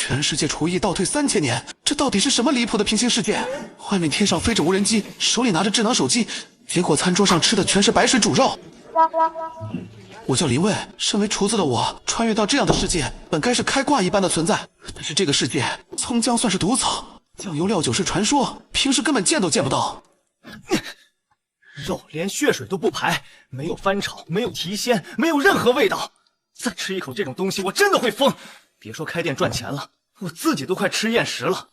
全世界厨艺倒退3000年，这到底是什么离谱的平行世界？外面天上飞着无人机，手里拿着智能手机，结果餐桌上吃的全是白水煮肉。我叫林卫，身为厨子的我，穿越到这样的世界，本该是开挂一般的存在。但是这个世界，葱姜算是毒草，酱油料酒是传说，平时根本见都见不到。肉连血水都不排，没有翻炒，没有提鲜，没有任何味道。再吃一口这种东西，我真的会疯。别说开店赚钱了，我自己都快吃厌食了。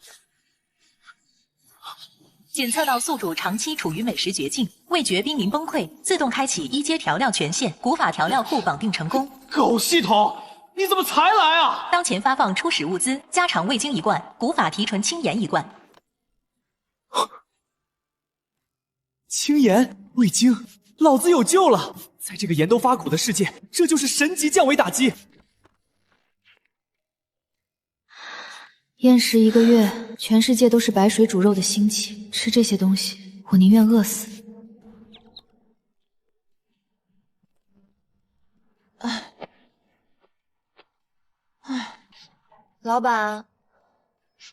检测到宿主长期处于美食绝境，味觉濒临崩溃，自动开启1阶调料权限，古法调料库绑定成功。狗系统，你怎么才来啊？当前发放初始物资：家常味精1罐，古法提纯青盐1罐。青盐、味精，老子有救了！在这个盐都发苦的世界，这就是神级降维打击。厌食1个月，全世界都是白水煮肉的兴起，吃这些东西，我宁愿饿死。老板，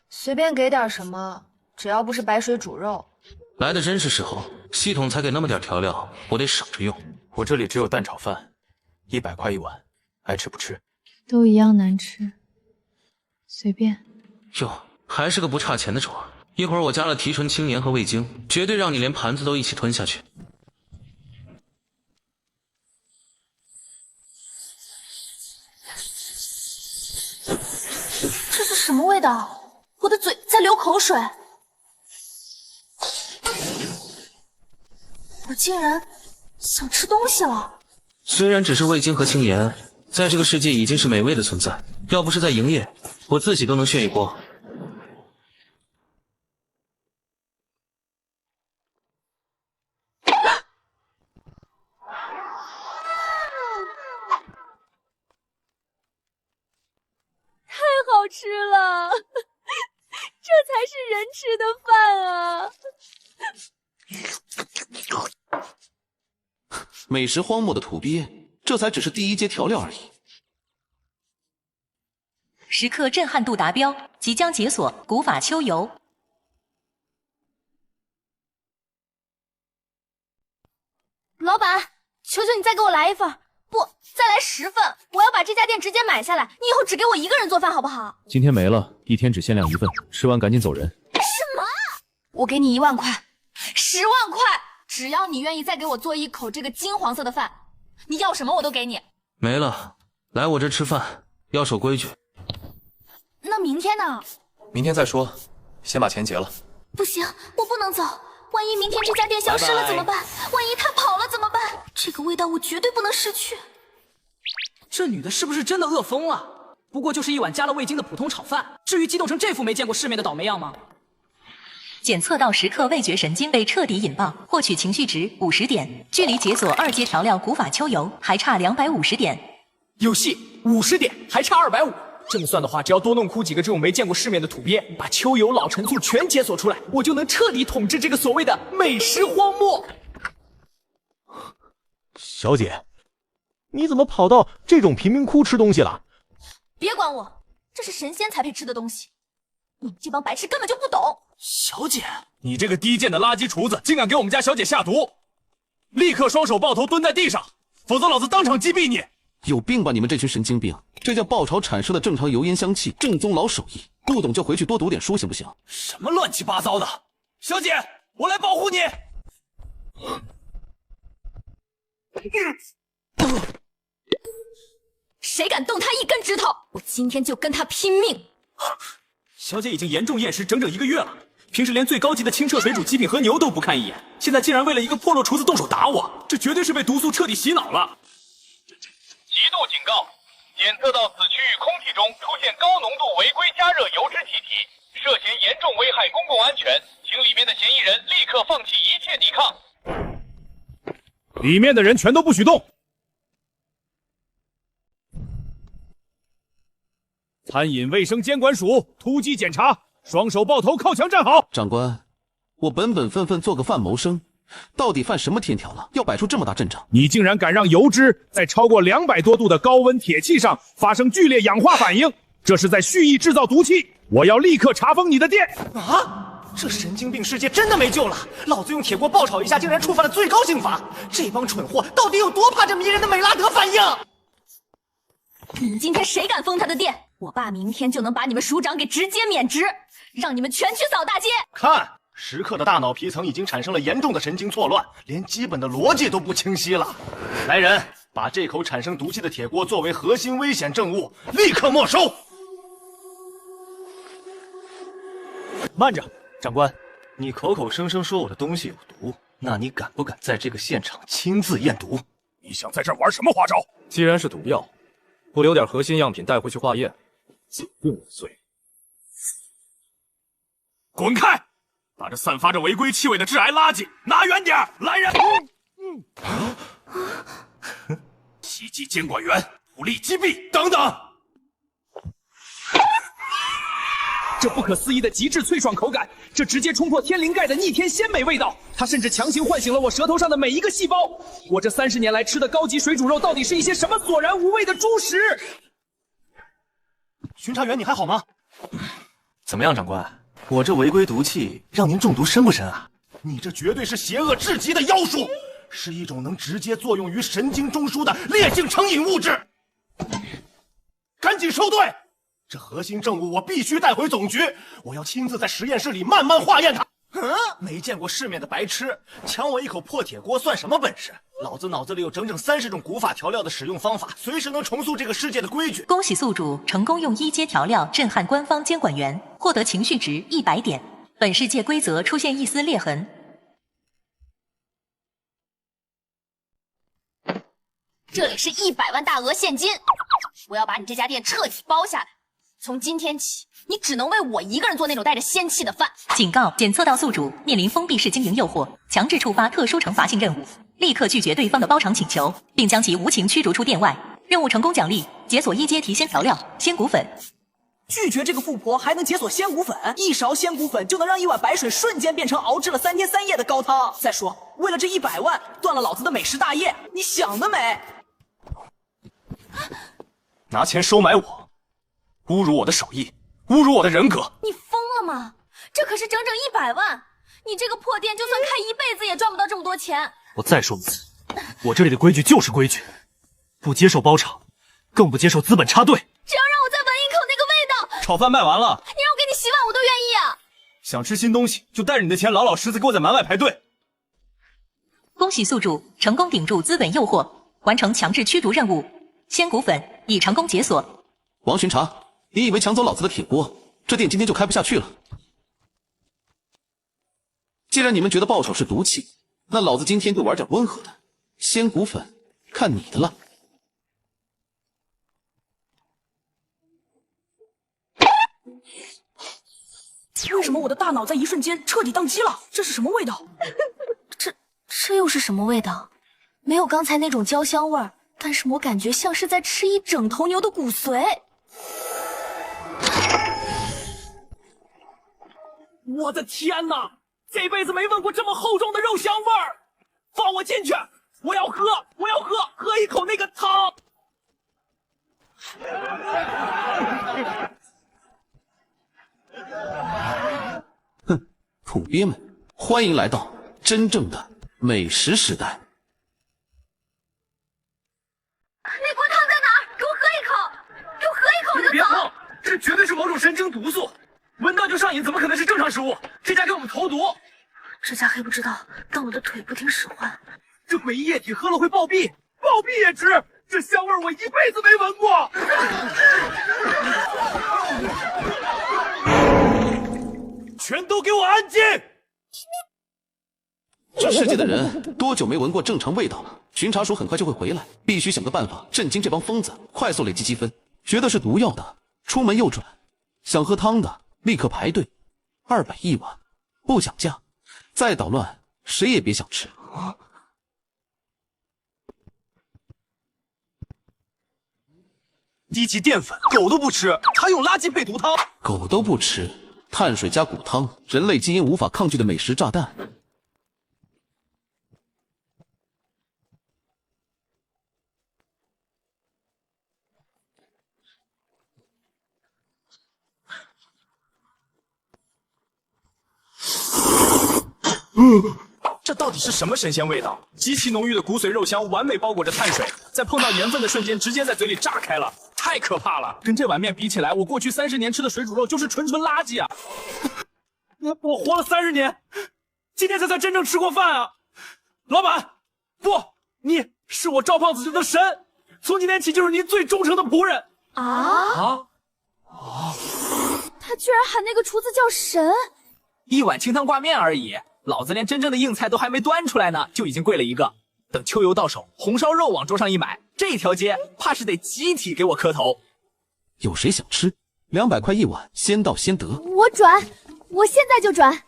随便给点什么，只要不是白水煮肉。来的真是时候，系统才给那么点调料，我得省着用。我这里只有蛋炒饭，100块1碗，爱吃不吃？都一样难吃，随便。哟，还是个不差钱的主儿。一会儿我加了提纯青盐和味精，绝对让你连盘子都一起吞下去。这是什么味道？我的嘴在流口水。我竟然想吃东西了。虽然只是味精和青盐，在这个世界已经是美味的存在。要不是在营业，我自己都能炫一波。太好吃了，这才是人吃的饭啊！美食荒漠的土鳖，这才只是第1阶调料而已。时刻震撼度达标，即将解锁古法秋游。老板，求求你再给我来1份，不，再来10份，我要把这家店直接买下来。你以后只给我1个人做饭好不好？今天没了，一天只限量1份，吃完赶紧走人。什么？我给你1万块，10万块，只要你愿意再给我做1口这个金黄色的饭，你要什么我都给你。没了，来我这吃饭要守规矩。那明天呢？明天再说，先把钱结了。不行，我不能走，万一明天这家店消失了怎么办？万一他跑了怎么办？这个味道我绝对不能失去。这女的是不是真的饿疯了？不过就是1碗加了味精的普通炒饭，至于激动成这副没见过世面的倒霉样吗？检测到时刻味觉神经被彻底引爆，获取情绪值50点，距离解锁2阶调料古法秋游还差250点。有戏，50点，还差250。这么算的话，只要多弄哭几个这种没见过世面的土鳖，把秋游老陈醋全解锁出来，我就能彻底统治这个所谓的美食荒漠。小姐，你怎么跑到这种贫民窟吃东西了？别管我，这是神仙才配吃的东西，你们这帮白痴根本就不懂。小姐，你这个低贱的垃圾厨子，竟敢给我们家小姐下毒！立刻双手抱头蹲在地上，否则老子当场击毙你！有病吧你们这群神经病！这叫爆炒产生的正常油烟香气，正宗老手艺。不懂就回去多读点书行不行？什么乱七八糟的！小姐，我来保护你！谁敢动他1根指头，我今天就跟他拼命！小姐已经严重厌食整整1个月了，平时连最高级的清澈水煮鸡品和牛都不看一眼，现在竟然为了一个破落厨子动手打我，这绝对是被毒素彻底洗脑了！极度警告！检测到此区域空气中出现高浓度违规加热油脂气体，涉嫌严重危害公共安全，请里面的嫌疑人立刻放弃一切抵抗。里面的人全都不许动！餐饮卫生监管署突击检查，双手抱头靠墙站好。长官，我本分分做个饭谋生，到底犯什么天条了？要摆出这么大阵仗？你竟然敢让油脂在超过200多度的高温铁器上发生剧烈氧化反应，这是在蓄意制造毒气！我要立刻查封你的店！啊！这神经病世界真的没救了！老子用铁锅爆炒一下，竟然触犯了最高刑罚！这帮蠢货到底有多怕这迷人的美拉德反应？你们今天谁敢封他的店，我爸明天就能把你们署长给直接免职，让你们全去扫大街！看，时刻的大脑皮层已经产生了严重的神经错乱，连基本的逻辑都不清晰了。来人，把这口产生毒气的铁锅作为核心危险证物，立刻没收！慢着，长官，你口口声声说我的东西有毒，那你敢不敢在这个现场亲自验毒？你想在这玩什么花招？既然是毒药，不留点核心样品带回去化验，怎定无罪？滚开！把这散发着违规气味的致癌垃圾拿远点！来人！袭击监管员，武力击毙！等等！这不可思议的极致脆爽口感，这直接冲破天灵盖的逆天鲜美味道，它甚至强行唤醒了我舌头上的每一个细胞。我这30年来吃的高级水煮肉，到底是一些什么索然无味的猪食？巡查员，你还好吗？怎么样，长官？我这违规毒气让您中毒深不深啊？你这绝对是邪恶至极的妖术，是一种能直接作用于神经中枢的烈性成瘾物质。赶紧收队！这核心证物我必须带回总局，我要亲自在实验室里慢慢化验它。没见过世面的白痴，抢我一口破铁锅算什么本事？老子脑子里有整整30种古法调料的使用方法，随时能重塑这个世界的规矩。恭喜宿主成功用1阶调料震撼官方监管员，获得情绪值100点。本世界规则出现一丝裂痕。这里是100万大额现金，我要把你这家店彻底包下来。从今天起，你只能为我一个人做那种带着仙气的饭。警告：检测到宿主面临封闭式经营诱惑，强制触发特殊惩罚性任务，立刻拒绝对方的包场请求，并将其无情驱逐出店外。任务成功奖励：解锁1阶提鲜调料鲜骨粉。拒绝这个富婆还能解锁鲜骨粉，1勺鲜骨粉就能让1碗白水瞬间变成熬制了3天3夜的高汤。再说，为了这100万，断了老子的美食大业，你想得美！拿钱收买我，侮辱我的手艺，侮辱我的人格！你疯了吗？这可是整整100万，你这个破店就算开一辈子也赚不到这么多钱。我再说一次，我这里的规矩就是规矩，不接受包场，更不接受资本插队。只要让我再闻一口那个味道。炒饭卖完了，你让我给你洗碗我都愿意啊。想吃新东西就带着你的钱老老实实给我在门外排队。恭喜宿主成功顶住资本诱惑，完成强制驱逐任务，鲜骨粉已成功解锁。王巡查，你以为抢走老子的铁锅，这店今天就开不下去了？既然你们觉得爆炒是毒气，那老子今天就玩点温和的，鲜骨粉看你的了。为什么我的大脑在一瞬间彻底宕机了？这是什么味道？这又是什么味道？没有刚才那种焦香味儿，但是我感觉像是在吃一整头牛的骨髓。我的天哪！这辈子没闻过这么厚重的肉香味儿！放我进去！我要喝！我要喝一口那个汤！哼，土鳖们，欢迎来到真正的美食时代。那锅汤在哪儿？给我喝一口！给我喝一口我就走！别碰，这绝对是某种神经毒素，闻到就上瘾，怎么可能是正常食物？这家给我们投毒！这家黑不知道，但我的腿不听使唤。这诡异液体喝了会暴毙，暴毙也值！这香味我一辈子没闻过。全都给我安静！这世界的人多久没闻过正常味道了？巡查署很快就会回来，必须想个办法震惊这帮疯子，快速累积积分。觉得是毒药的，出门右转；想喝汤的，立刻排队。200一碗，不讲价，再捣乱，谁也别想吃。低级淀粉，狗都不吃，还用垃圾配毒汤？狗都不吃，碳水加骨汤，人类基因无法抗拒的美食炸弹。这到底是什么神仙味道？极其浓郁的骨髓肉香完美包裹着碳水，在碰到盐分的瞬间，直接在嘴里炸开了，太可怕了！跟这碗面比起来，我过去30年吃的水煮肉就是纯垃圾啊！我活了30年，今天才算真正吃过饭啊！老板，不，你是我赵胖子的神，从今天起就是您最忠诚的仆人。他居然喊那个厨子叫神！一碗清汤挂面而已，老子连真正的硬菜都还没端出来呢，就已经跪了一个。等秋油到手，红烧肉往桌上一买，这条街怕是得集体给我磕头。有谁想吃？200块一碗，先到先得。我转，我现在就转。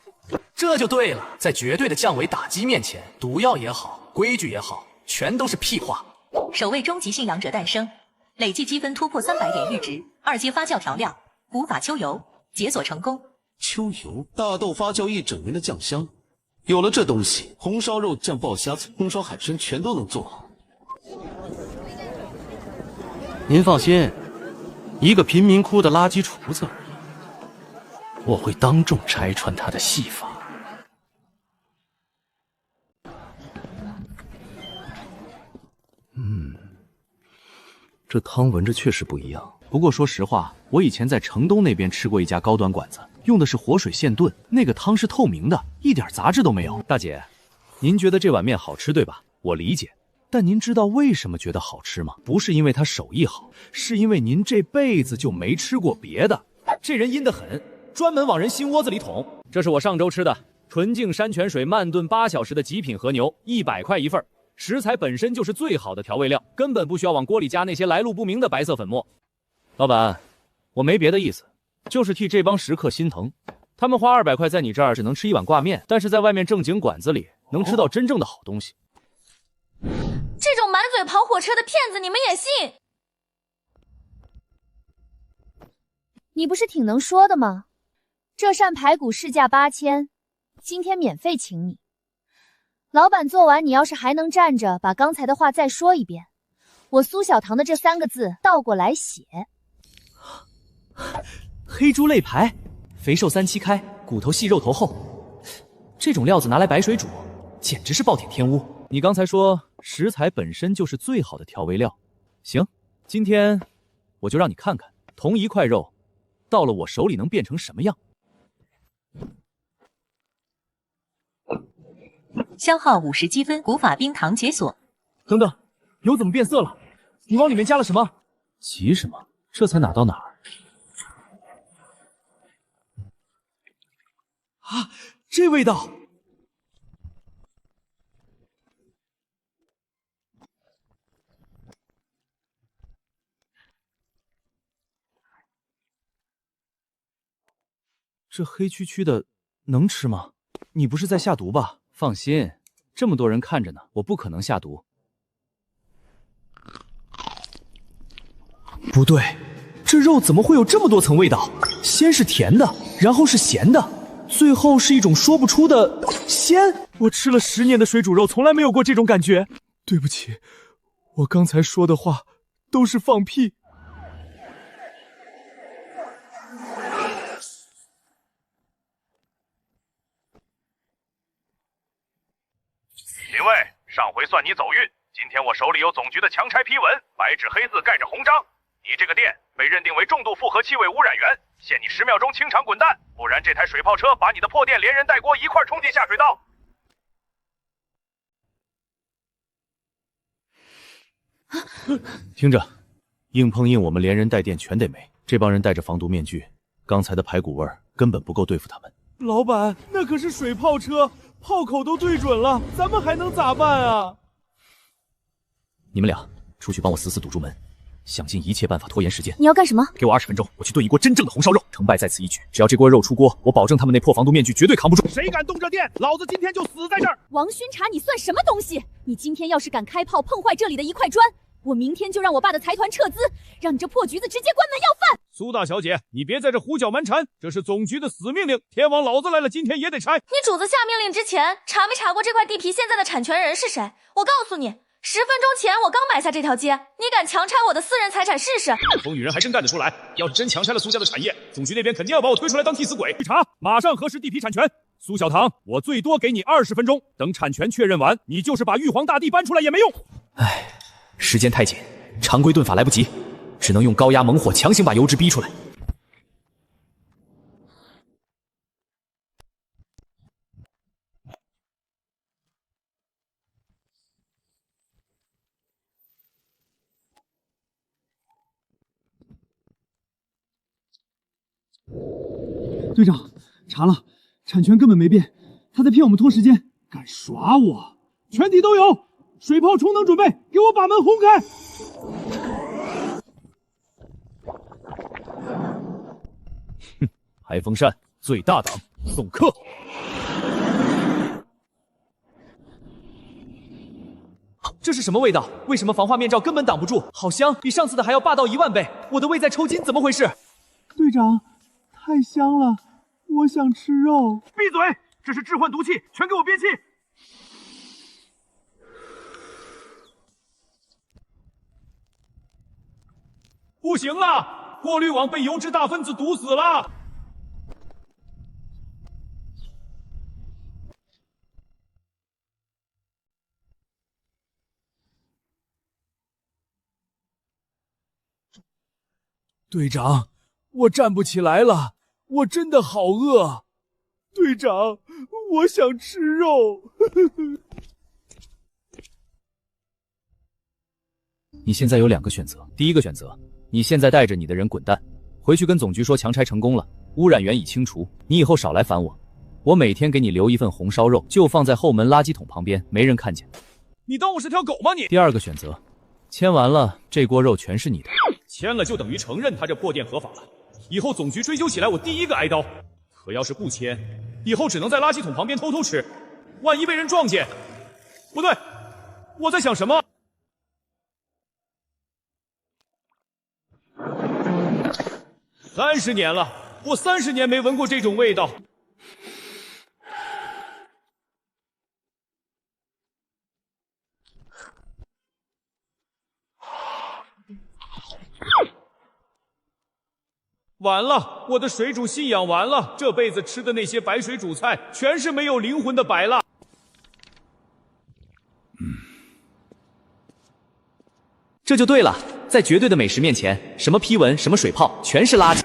这就对了，在绝对的降维打击面前，毒药也好，规矩也好，全都是屁话。首位终极信仰者诞生，累计积分突破300点阈值，2阶发酵调料，古法秋油，解锁成功。秋油，大豆发酵1整年的酱香，有了这东西，红烧肉酱爆虾、红烧海参全都能做。您放心，一个贫民窟的垃圾厨子而已，我会当众拆穿他的戏法。这汤闻着确实不一样。不过说实话，我以前在城东那边吃过一家高端馆子，用的是活水现炖，那个汤是透明的，一点杂质都没有。大姐，您觉得这碗面好吃对吧？我理解，但您知道为什么觉得好吃吗？不是因为他手艺好，是因为您这辈子就没吃过别的。这人阴得很，专门往人心窝子里捅。这是我上周吃的纯净山泉水慢炖8小时的极品和牛，100块一份。食材本身就是最好的调味料，根本不需要往锅里加那些来路不明的白色粉末。老板，我没别的意思，就是替这帮食客心疼。他们花200块在你这儿只能吃一碗挂面，但是在外面正经馆子里能吃到真正的好东西。这种满嘴跑火车的骗子你们也信？你不是挺能说的吗？这扇排骨市价8000，今天免费请你。老板做完，你要是还能站着，把刚才的话再说一遍。我苏小棠的这3个字倒过来写。黑猪肋排，肥瘦3七开，骨头细肉头厚，这种料子拿来白水煮，简直是暴殄天物。你刚才说食材本身就是最好的调味料，行，今天我就让你看看，同一块肉，到了我手里能变成什么样。消耗50积分，古法冰糖解锁。等等，油怎么变色了？你往里面加了什么？急什么？这才哪到哪儿？啊，这味道！这黑黢黢的，能吃吗？你不是在下毒吧？放心，这么多人看着呢，我不可能下毒。不对，这肉怎么会有这么多层味道？先是甜的，然后是咸的，最后是一种说不出的鲜。我吃了10年的水煮肉，从来没有过这种感觉。对不起，我刚才说的话都是放屁。林卫，上回算你走运，今天我手里有总局的强拆批文，白纸黑字盖着红章。你这个店被认定为重度复合气味污染源，限你10秒钟清场滚蛋，不然这台水炮车把你的破店连人带锅一块冲进下水道。听着，硬碰硬我们连人带店全得没。这帮人戴着防毒面具，刚才的排骨味儿根本不够对付他们。老板，那可是水炮车，炮口都对准了，咱们还能咋办啊？你们俩出去帮我死死堵住门，想尽一切办法拖延时间。你要干什么？给我20分钟，我去炖一锅真正的红烧肉，成败在此一举。只要这锅肉出锅，我保证他们那破防毒面具绝对扛不住。谁敢动这店，老子今天就死在这儿！王勋茶，你算什么东西？你今天要是敢开炮碰坏这里的一块砖，我明天就让我爸的财团撤资，让你这破局子直接关门要饭！苏大小姐，你别在这胡搅蛮缠，这是总局的死命令，天王老子来了，今天也得拆。你主子下命令之前，查没查过这块地皮现在的产权人是谁？我告诉你，10分钟前我刚买下这条街，你敢强拆我的私人财产试试？疯女人还真干得出来！要是真强拆了苏家的产业，总局那边肯定要把我推出来当替死鬼。去查，马上核实地皮产权。苏小棠，我最多给你20分钟，等产权确认完，你就是把玉皇大帝搬出来也没用。唉，时间太紧，常规炖法来不及，只能用高压猛火强行把油脂逼出来。队长，查了，产权根本没变，他在骗我们拖时间，敢耍我！全体都有，水炮充能准备，给我把门轰开！哼，海风扇最大档，送客。这是什么味道？为什么防化面罩根本挡不住？好香，比上次的还要霸道10000倍！我的胃在抽筋，怎么回事？队长，太香了，我想吃肉。闭嘴！这是致幻毒气，全给我憋气！不行了，过滤网被油脂大分子堵死了。队长，我站不起来了，我真的好饿。队长，我想吃肉。你现在有2个选择，第一个选择，你现在带着你的人滚蛋，回去跟总局说强拆成功了，污染源已清除，你以后少来烦我。我每天给你留一份红烧肉，就放在后门垃圾桶旁边，没人看见。你当我是条狗吗你？第二个选择，签完了，这锅肉全是你的。签了就等于承认他这破店合法了，以后总局追究起来我第一个挨刀。可要是不签，以后只能在垃圾桶旁边偷偷吃，万一被人撞见……不对，我在想什么？30年了，我30年没闻过这种味道。完了，我的水煮信仰完了，这辈子吃的那些白水煮菜全是没有灵魂的摆烂。这就对了，在绝对的美食面前，什么批文，什么水泡，全是垃圾。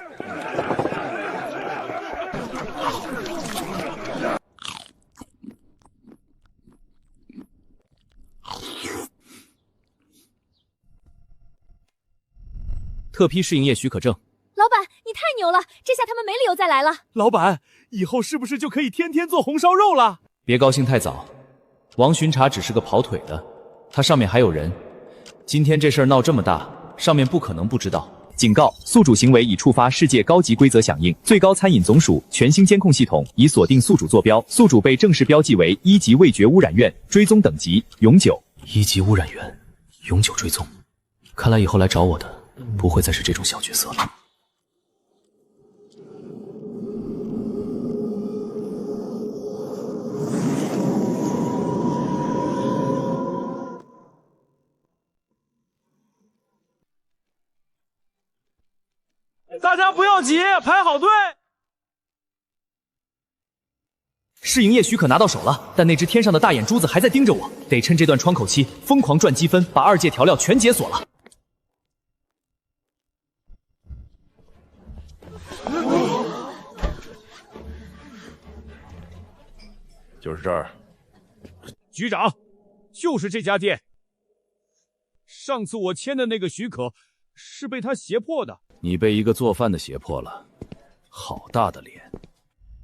特批试营业许可证。老板，你太牛了，这下他们没理由再来了。老板，以后是不是就可以天天做红烧肉了？别高兴太早，王巡查只是个跑腿的，他上面还有人。今天这事儿闹这么大，上面不可能不知道。警告：宿主行为已触发世界高级规则响应，最高餐饮总署全新监控系统已锁定宿主坐标，宿主被正式标记为1级味觉污染源，追踪等级永久。1级污染源，永久追踪。看来以后来找我的不会再是这种小角色了。大家不要急，排好队。试营业许可拿到手了，但那只天上的大眼珠子还在盯着我，得趁这段窗口期疯狂赚积分，把2阶调料全解锁了。就是这儿，局长，就是这家店。上次我签的那个许可是被他胁迫的。你被一个做饭的胁迫了，好大的脸！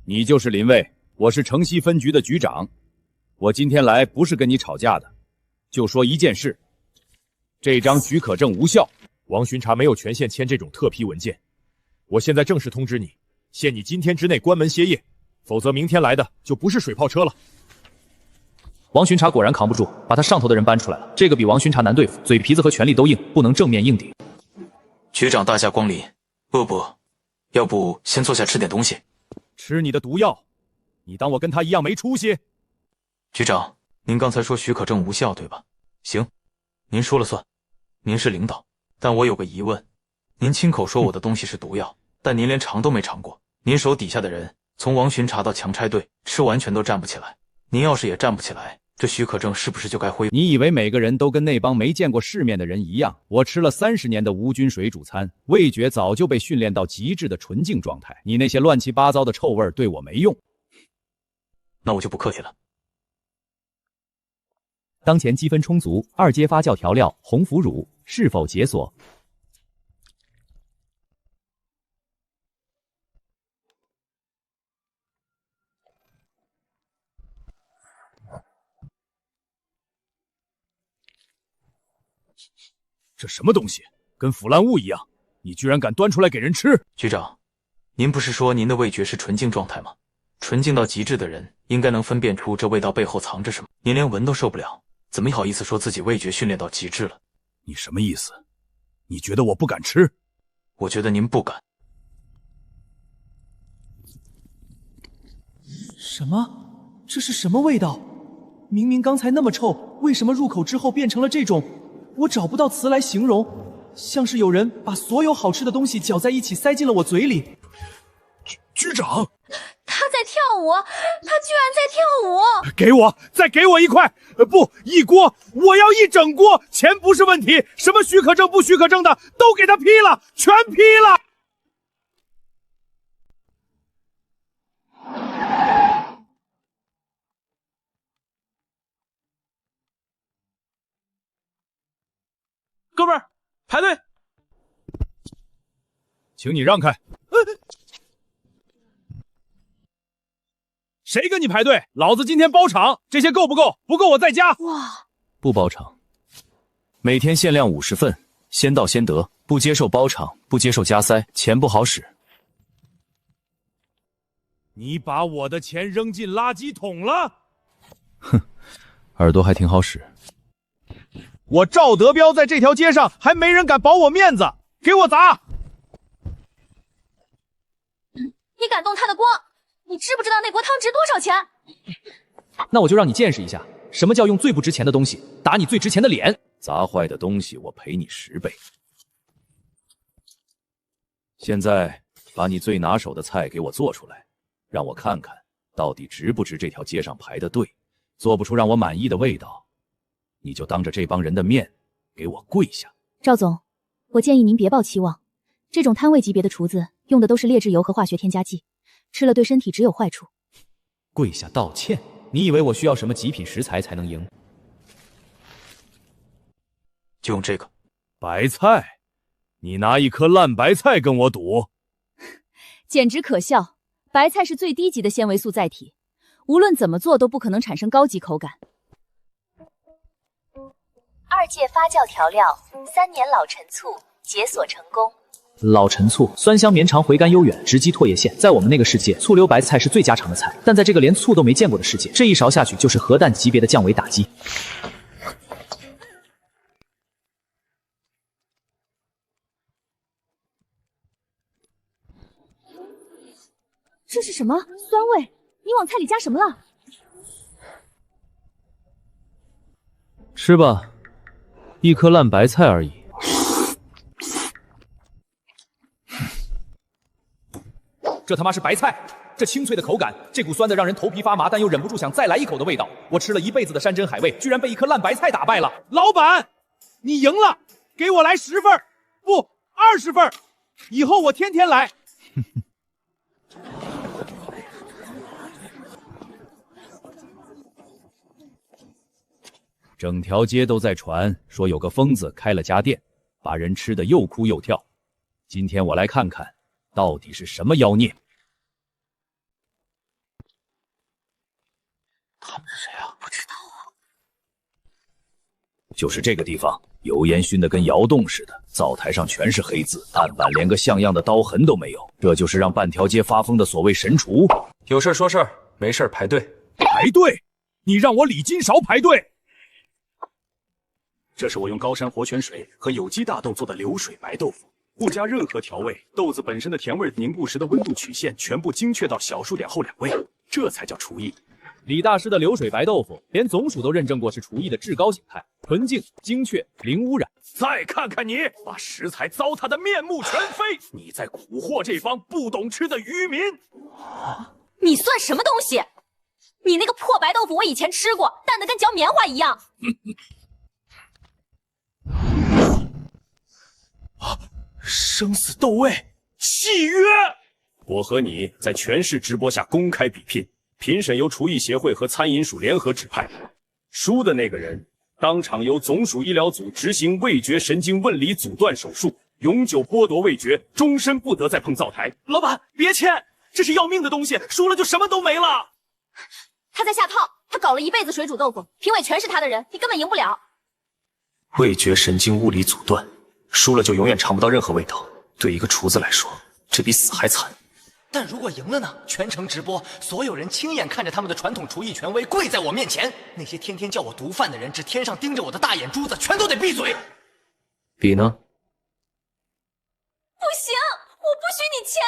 你就是林卫，我是城西分局的局长。我今天来不是跟你吵架的，就说一件事：这张许可证无效。王巡查没有权限签这种特批文件。我现在正式通知你，限你今天之内关门歇业，否则明天来的就不是水炮车了。王巡查果然扛不住，把他上头的人搬出来了。这个比王巡查难对付，嘴皮子和权力都硬，不能正面硬顶。局长大驾光临，不，要不先坐下吃点东西。吃你的毒药，你当我跟他一样没出息？局长，您刚才说许可证无效，对吧？行，您说了算，您是领导。但我有个疑问，您亲口说我的东西是毒药，但您连尝都没尝过，您手底下的人从王巡查到强拆队，吃完全都站不起来。您要是也站不起来，这许可证是不是就该恢复？你以为每个人都跟那帮没见过世面的人一样？我吃了30年的无菌水煮餐，味觉早就被训练到极致的纯净状态。你那些乱七八糟的臭味对我没用。那我就不客气了。当前积分充足，2阶发酵调料红腐乳是否解锁？这什么东西？跟腐烂物一样，你居然敢端出来给人吃！局长，您不是说您的味觉是纯净状态吗？纯净到极致的人应该能分辨出这味道背后藏着什么。您连闻都受不了，怎么好意思说自己味觉训练到极致了？你什么意思？你觉得我不敢吃？我觉得您不敢。什么？这是什么味道？明明刚才那么臭，为什么入口之后变成了这种？我找不到词来形容，像是有人把所有好吃的东西搅在一起塞进了我嘴里。局长，他在跳舞，他居然在跳舞！给我，再给我一块，不，一锅，我要一整锅，钱不是问题，什么许可证不许可证的都给他批了，全批了。哥们儿，排队！请你让开。谁跟你排队？老子今天包场，这些够不够？不够我再加。哇！不包场，每天限量50份，先到先得，不接受包场，不接受加塞，钱不好使。你把我的钱扔进垃圾桶了？哼，耳朵还挺好使。我赵德彪在这条街上还没人敢保我面子，给我砸！你敢动他的锅？你知不知道那锅汤值多少钱？那我就让你见识一下，什么叫用最不值钱的东西打你最值钱的脸。砸坏的东西我赔你10倍。现在把你最拿手的菜给我做出来，让我看看到底值不值这条街上排的队。做不出让我满意的味道，你就当着这帮人的面给我跪下。赵总，我建议您别抱期望，这种摊位级别的厨子用的都是劣质油和化学添加剂，吃了对身体只有坏处。跪下道歉？你以为我需要什么极品食材才能赢？就用这个。白菜？你拿一颗烂白菜跟我赌？简直可笑！白菜是最低级的纤维素载体，无论怎么做都不可能产生高级口感。2阶发酵调料3年老陈醋解锁成功。老陈醋酸香绵长，回甘悠远，直击唾液腺。在我们那个世界，醋溜白菜是最家常的菜，但在这个连醋都没见过的世界，这一勺下去就是核弹级别的降维打击。这是什么酸味？你往菜里加什么了？吃吧，一颗烂白菜而已。这他妈是白菜！这清脆的口感，这股酸的让人头皮发麻但又忍不住想再来一口的味道，我吃了一辈子的山珍海味，居然被一颗烂白菜打败了！老板，你赢了，给我来10份，不20份，以后我天天来。整条街都在传说有个疯子开了家店，把人吃得又哭又跳。今天我来看看，到底是什么妖孽？他们是谁啊？不知道啊。就是这个地方，油烟熏得跟窑洞似的，灶台上全是黑字，案板连个像样的刀痕都没有。这就是让半条街发疯的所谓神厨。有事说事儿，没事排队。排队？你让我李金勺排队？这是我用高山活泉水和有机大豆做的流水白豆腐，不加任何调味，豆子本身的甜味凝固时的温度曲线全部精确到小数点后2位，这才叫厨艺。李大师的流水白豆腐，连总署都认证过是厨艺的至高形态，纯净、精确、零污染。再看看你，把食材糟蹋的面目全非，你在蛊惑这帮不懂吃的渔民。你算什么东西？你那个破白豆腐我以前吃过，淡的跟嚼棉花一样。生死斗位契约，我和你在全市直播下公开比拼，评审由厨艺协会和餐饮署联合指派，输的那个人当场由总署医疗组执行味觉神经问理阻断手术，永久剥夺味觉，终身不得再碰灶台。老板，别签，这是要命的东西，输了就什么都没了。他在下套，他搞了一辈子水煮豆腐，评委全是他的人，你根本赢不了。味觉神经物理阻断，输了就永远尝不到任何味道。对一个厨子来说，这比死还惨。但如果赢了呢？全程直播，所有人亲眼看着他们的传统厨艺权威跪在我面前。那些天天叫我毒贩的人，只天上盯着我的大眼珠子，全都得闭嘴。比呢？不行，我不许你签。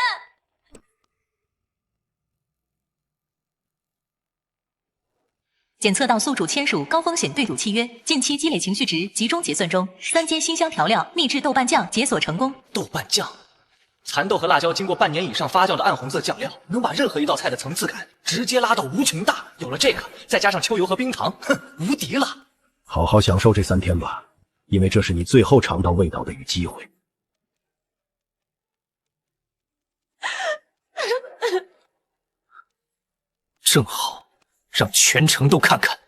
检测到宿主签署高风险对赌契约，近期积累情绪值集中结算中。3间新香调料秘制豆瓣酱解锁成功。豆瓣酱，蚕豆和辣椒经过半年以上发酵的暗红色酱料，能把任何一道菜的层次感直接拉到无穷大。有了这个，再加上秋油和冰糖，哼，无敌了。好好享受这3天吧，因为这是你最后尝到味道的一个机会。正好让全城都看看。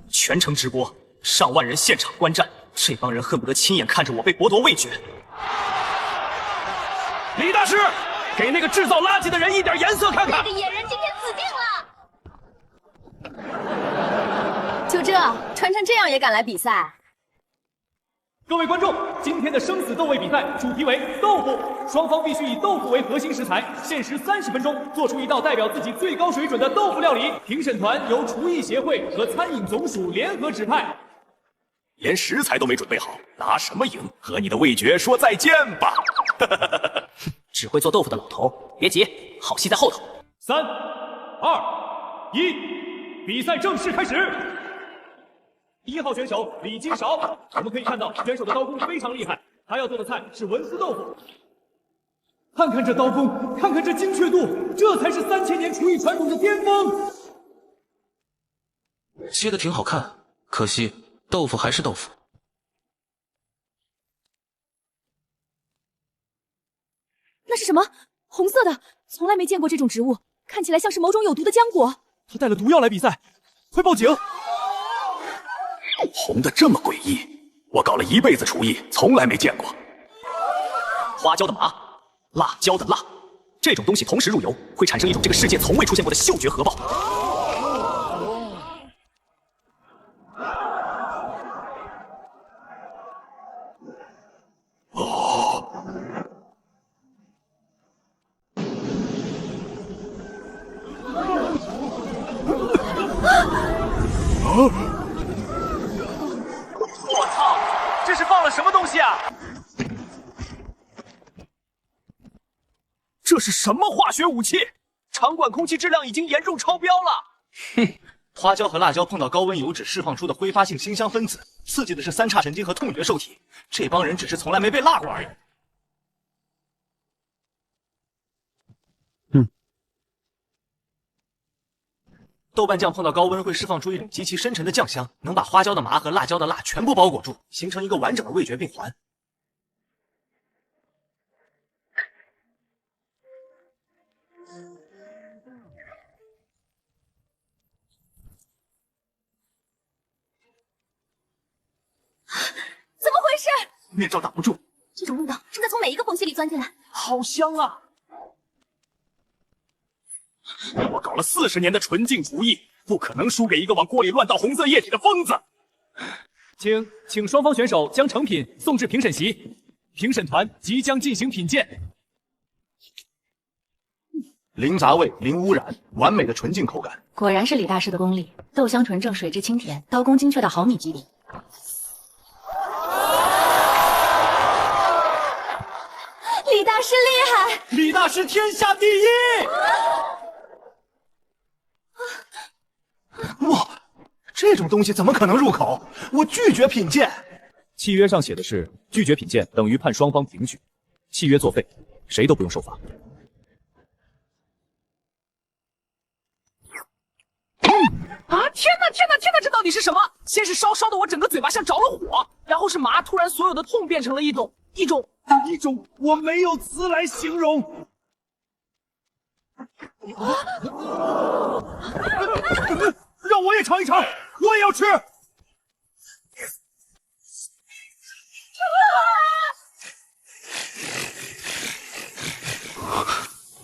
全程直播，上万人现场观战，这帮人恨不得亲眼看着我被剥夺味觉。李大师，给那个制造垃圾的人一点颜色看看。那个野人今天死定了！就这，穿成这样也敢来比赛？各位观众，今天的生死斗味比赛主题为豆腐，双方必须以豆腐为核心食材，限时30分钟做出一道代表自己最高水准的豆腐料理。评审团由厨艺协会和餐饮总署联合指派。连食材都没准备好，拿什么赢？和你的味觉说再见吧！只会做豆腐的老头，别急，好戏在后头。3、2、1，比赛正式开始。1号选手李金勺，我们可以看到选手的刀工非常厉害，他要做的菜是文思豆腐。看看这刀工，看看这精确度，这才是3000年厨艺传统的巅峰。切的挺好看，可惜豆腐还是豆腐。那是什么？红色的，从来没见过这种植物，看起来像是某种有毒的浆果。他带了毒药来比赛，快报警！红的这么诡异，我搞了一辈子厨艺，从来没见过。花椒的麻，辣椒的辣，这种东西同时入油，会产生一种这个世界从未出现过的嗅觉核爆。我操，这是放了什么东西啊？这是什么化学武器？场馆空气质量已经严重超标了。哼，花椒和辣椒碰到高温油脂释放出的挥发性辛香分子，刺激的是3叉神经和痛觉受体。这帮人只是从来没被辣过而已。豆瓣酱碰到高温会释放出一种极其深沉的酱香，能把花椒的麻和辣椒的辣全部包裹住，形成一个完整的味觉闭环。怎么回事？面罩挡不住，这种味道正在从每一个缝隙里钻进来，好香啊！我搞了40年的纯净厨艺，不可能输给一个往锅里乱倒红色液体的疯子。请双方选手将成品送至评审席，评审团即将进行品鉴。零杂味，零污染，完美的纯净口感。果然是李大师的功力，豆香纯正，水质清甜，刀工精确到毫米级别。李大师厉害！李大师天下第一！哇，这种东西怎么可能入口？我拒绝品鉴。契约上写的是拒绝品鉴等于判双方平局，契约作废，谁都不用受罚。啊！天哪，这到底是什么？先是烧的我整个嘴巴像着了火，然后是麻，突然所有的痛变成了一种，我没有词来形容。让我也尝一尝，我也要吃。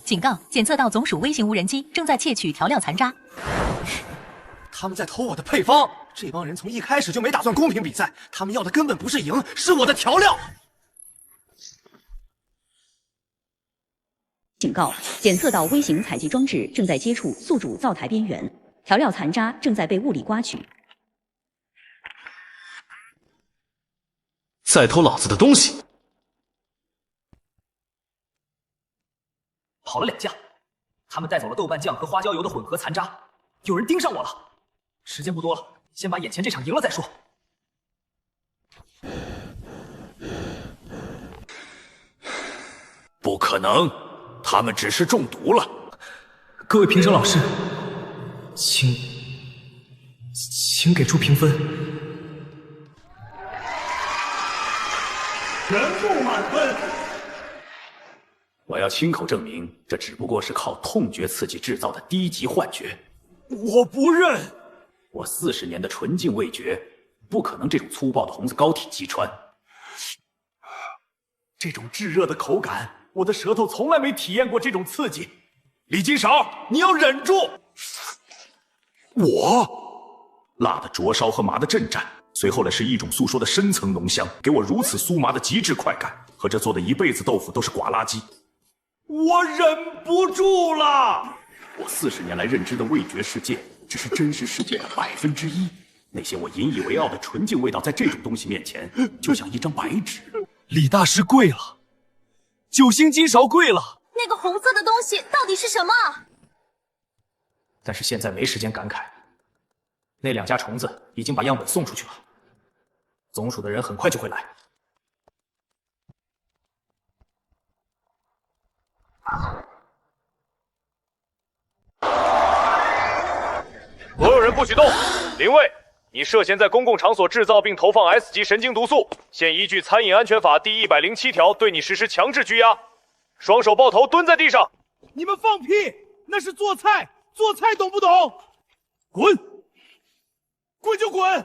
警告！检测到总属微型无人机正在窃取调料残渣。他们在偷我的配方，这帮人从一开始就没打算公平比赛，他们要的根本不是赢，是我的调料。警告！检测到微型采集装置正在接触宿主灶台边缘，调料残渣正在被物理刮取。再偷老子的东西！跑了2架，他们带走了豆瓣酱和花椒油的混合残渣，有人盯上我了。时间不多了，先把眼前这场赢了再说。不可能，他们只是中毒了。各位评审老师，请给出评分。全部满分。我要亲口证明，这只不过是靠痛觉刺激制造的低级幻觉。我不认。我40年的纯净味觉，不可能这种粗暴的红色膏体击穿。这种炙热的口感，我的舌头从来没体验过这种刺激。李金勺，你要忍住！辣的灼烧和麻的震颤，随后的是一种诉说的深层浓香，给我如此酥麻的极致快感，和这做的一辈子豆腐都是寡垃圾。我忍不住了！我40年来认知的味觉世界，只是真实世界的1%。那些我引以为傲的纯净味道，在这种东西面前，就像一张白纸。李大师跪了，9星金勺跪了。那个红色的东西到底是什么？但是现在没时间感慨，那2家虫子已经把样本送出去了，总署的人很快就会来。所有人不许动！林卫，你涉嫌在公共场所制造并投放 S 级神经毒素，现依据《餐饮安全法》第107条对你实施强制拘押，双手抱头蹲在地上。你们放屁！那是做菜，做菜懂不懂？滚！滚就滚！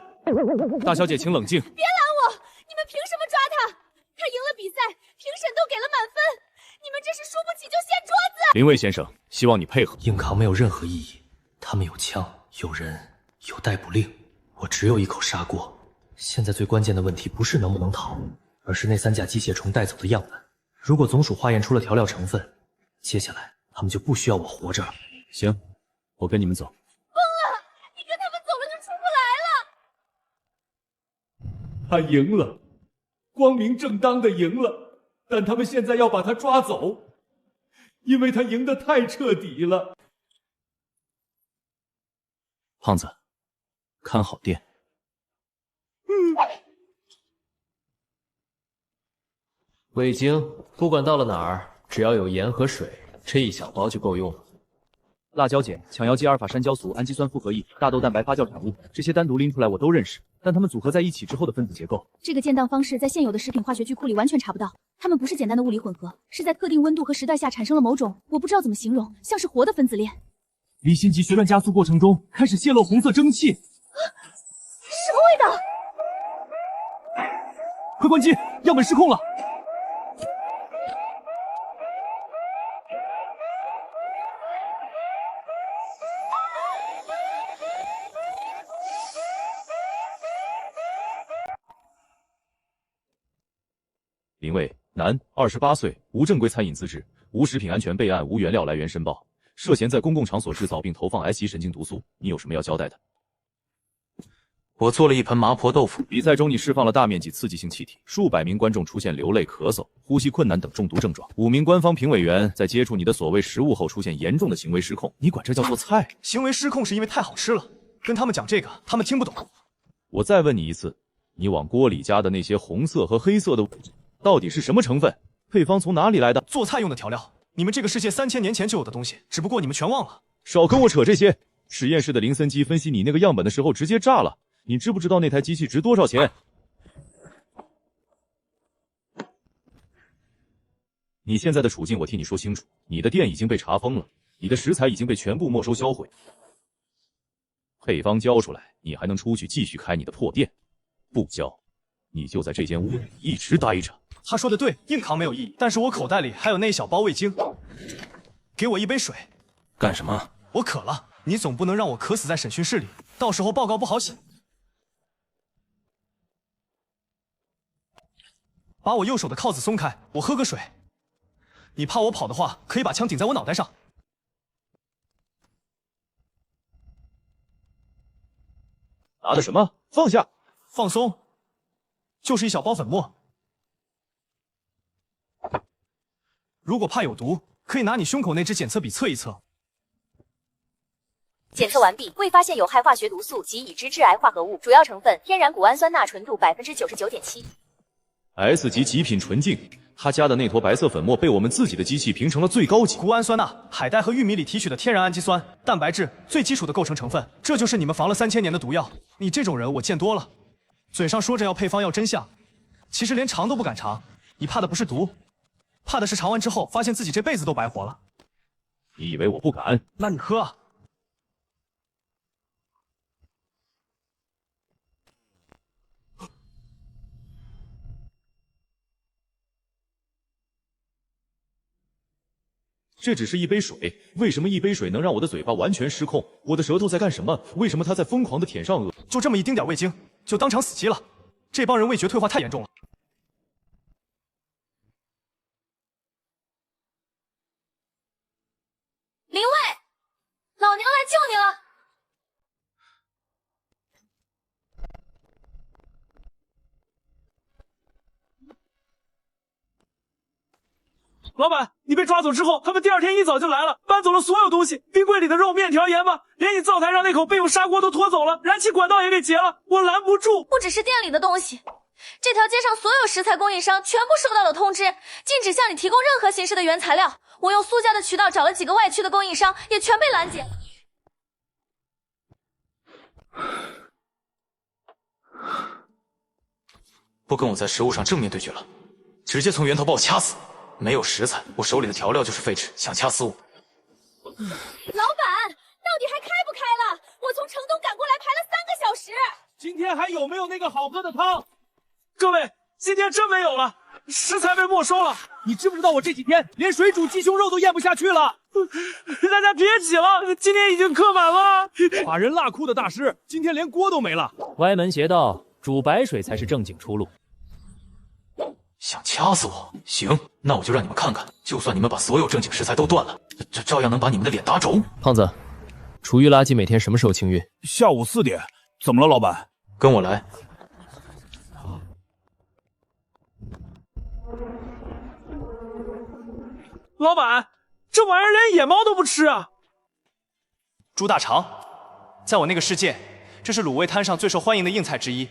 大小姐，请冷静。别拦我！你们凭什么抓他？他赢了比赛，评审都给了满分，你们这是输不起就掀桌子！林卫先生，希望你配合。硬扛没有任何意义，他们有枪，有人，有逮捕令，我只有一口砂锅。现在最关键的问题不是能不能逃，而是那3架机械虫带走的样本。如果总署化验出了调料成分，接下来他们就不需要我活着了。行，我跟你们走。疯了！你跟他们走了就出不来了。他赢了，光明正当的赢了，但他们现在要把他抓走，因为他赢得太彻底了。胖子，看好店。味精，不管到了哪儿，只要有盐和水，这1小包就够用了。辣椒碱、羟药基阿尔法山椒素、氨基酸复合液、大豆蛋白发酵产物，这些单独拎出来我都认识，但它们组合在一起之后的分子结构，这个建档方式在现有的食品化学巨库里完全查不到。它们不是简单的物理混合，是在特定温度和时代下产生了某种我不知道怎么形容，像是活的分子链。离心级旋转加速过程中开始泄露红色蒸汽，什么味道？快关机，样本失控了。林卫，男，28岁，无正规餐饮资质，无食品安全备案，无原料来源申报，涉嫌在公共场所制造并投放 S 级神经毒素。你有什么要交代的？我做了一盆麻婆豆腐。比赛中你释放了大面积刺激性气体，数百名观众出现流泪、咳嗽、呼吸困难等中毒症状。5名官方评委员在接触你的所谓食物后出现严重的行为失控，你管这叫做菜？行为失控是因为太好吃了，跟他们讲这个，他们听不懂。我再问你一次，你往锅里加的那些红色和黑色的，到底是什么成分？配方从哪里来的？做菜用的调料，你们这个世界3000年前就有的东西，只不过你们全忘了。少跟我扯这些！实验室的林森机分析你那个样本的时候直接炸了，你知不知道那台机器值多少钱？你现在的处境我替你说清楚，你的店已经被查封了，你的食材已经被全部没收销毁。配方交出来，你还能出去继续开你的破店；不交，你就在这间屋里一直待着。他说的对，硬扛没有意义，但是我口袋里还有那一小包味精。给我一杯水。干什么？我渴了，你总不能让我渴死在审讯室里，到时候报告不好写。把我右手的铐子松开，我喝个水。你怕我跑的话，可以把枪顶在我脑袋上。拿的什么？放下！放松，就是一小包粉末。如果怕有毒，可以拿你胸口那支检测笔测一测。检测完毕，未发现有害化学毒素及已知致癌化合物，主要成分天然谷氨酸钠纯度99.7%。S 级极品纯净，他加的那坨白色粉末被我们自己的机器评成了最高级。谷氨酸钠，海带和玉米里提取的天然氨基酸、蛋白质最基础的构成成分，这就是你们防了3000年的毒药。你这种人我见多了，嘴上说着要配方要真相，其实连尝都不敢尝。你怕的不是毒，怕的是尝完之后发现自己这辈子都白活了。你以为我不敢？那你喝啊。这只是一杯水，为什么一杯水能让我的嘴巴完全失控？我的舌头在干什么？为什么它在疯狂的舔上颚？就这么一丁点味精，就当场死机了。这帮人味觉退化太严重了。林卫，老娘来救你了！老板，你被抓走之后，他们第2天一早就来了，搬走了所有东西，冰柜里的肉、面条、盐巴，连你灶台上那口备用砂锅都拖走了，燃气管道也给截了，我拦不住。不只是店里的东西，这条街上所有食材供应商全部收到了通知，禁止向你提供任何形式的原材料。我用苏家的渠道找了几个外区的供应商，也全被拦截。不跟我在食物上正面对决了，直接从源头把我掐死。没有食材，我手里的调料就是废纸，想掐死我。老板，到底还开不开了？我从城东赶过来排了3个小时。今天还有没有那个好喝的汤？各位，今天真没有了，食材被没收了。你知不知道我这几天连水煮鸡胸肉都咽不下去了？大家别挤了，今天已经客满了。把人辣哭的大师，今天连锅都没了。歪门邪道，煮白水才是正经出路。想掐死我？行，那我就让你们看看，就算你们把所有正经食材都断了，这照样能把你们的脸打肿。胖子，厨余垃圾每天什么时候清运？下午4点。怎么了，老板？跟我来。老板，这玩意儿连野猫都不吃啊！猪大肠，在我那个世界，这是卤味摊上最受欢迎的硬菜之一。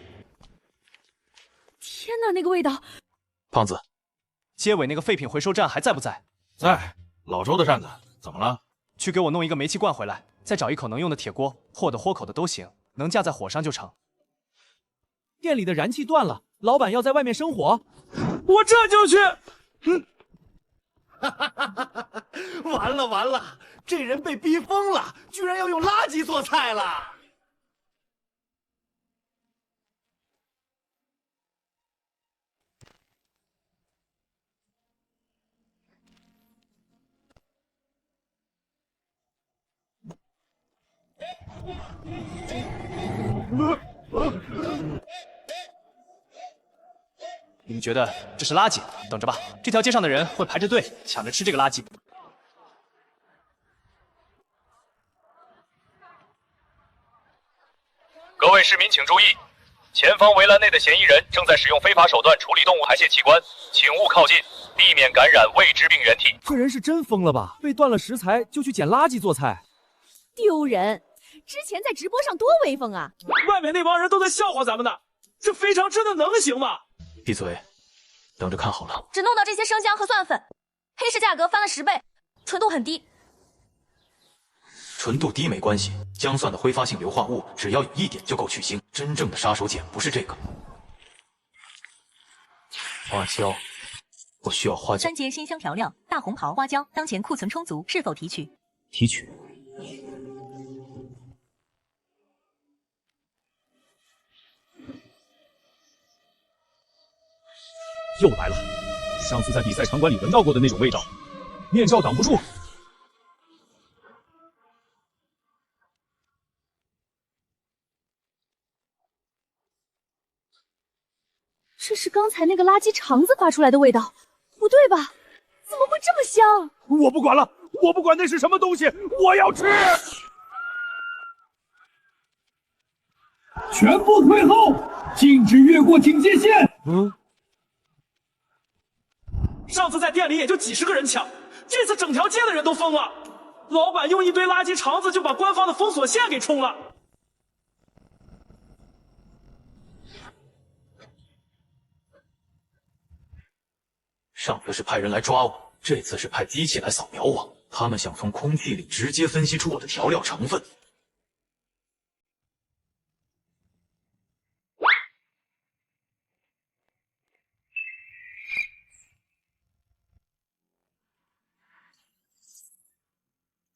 天哪，那个味道！胖子，街尾那个废品回收站还在不在？在。老周的站子，怎么了？去给我弄一个煤气罐回来，再找一口能用的铁锅，或者豁口的都行，能架在火上就成。店里的燃气断了，老板要在外面生火，我这就去。完了完了，这人被逼疯了，居然要用垃圾做菜了。你们觉得这是垃圾？等着吧，这条街上的人会排着队抢着吃这个垃圾。各位市民请注意，前方围栏内的嫌疑人正在使用非法手段处理动物排泄器官，请勿靠近，避免感染未知病原体。这人是真疯了吧？被断了食材就去捡垃圾做菜，丢人！之前在直播上多威风啊！外面那帮人都在笑话咱们呢。这非常真的能行吗？闭嘴，等着看好了。只弄到这些生姜和蒜粉，黑市价格翻了10倍，纯度很低。纯度低没关系，姜蒜的挥发性硫化物只要有1点就够去腥。真正的杀手锏不是这个。花椒，我需要花椒。3节鲜香调料，大红袍花椒，当前库存充足，是否提取？提取。又来了，上次在比赛场馆里闻到过的那种味道，面罩挡不住。这是刚才那个垃圾肠子发出来的味道，不对吧？怎么会这么香？我不管了，我不管那是什么东西，我要吃！全部退后，禁止越过警戒线。上次在店里也就几10个人抢，这次整条街的人都疯了。老板用一堆垃圾肠子就把官方的封锁线给冲了。上次是派人来抓我，这次是派机器来扫描我。他们想从空气里直接分析出我的调料成分。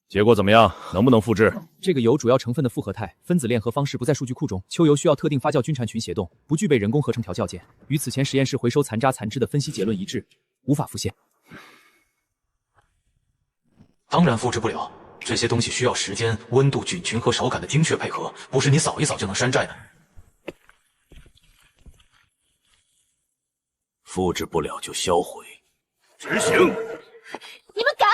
结果怎么样？能不能复制？这个油主要成分的复合态分子链合方式不在数据库中。秋油需要特定发酵菌蝉群协动，不具备人工合成调教件，与此前实验室回收残渣残汁的分析结论一致，无法复现。当然复制不了，这些东西需要时间、温度、菌群和手感的精确配合，不是你扫一扫就能山寨的。复制不了就销毁。执行！你们敢！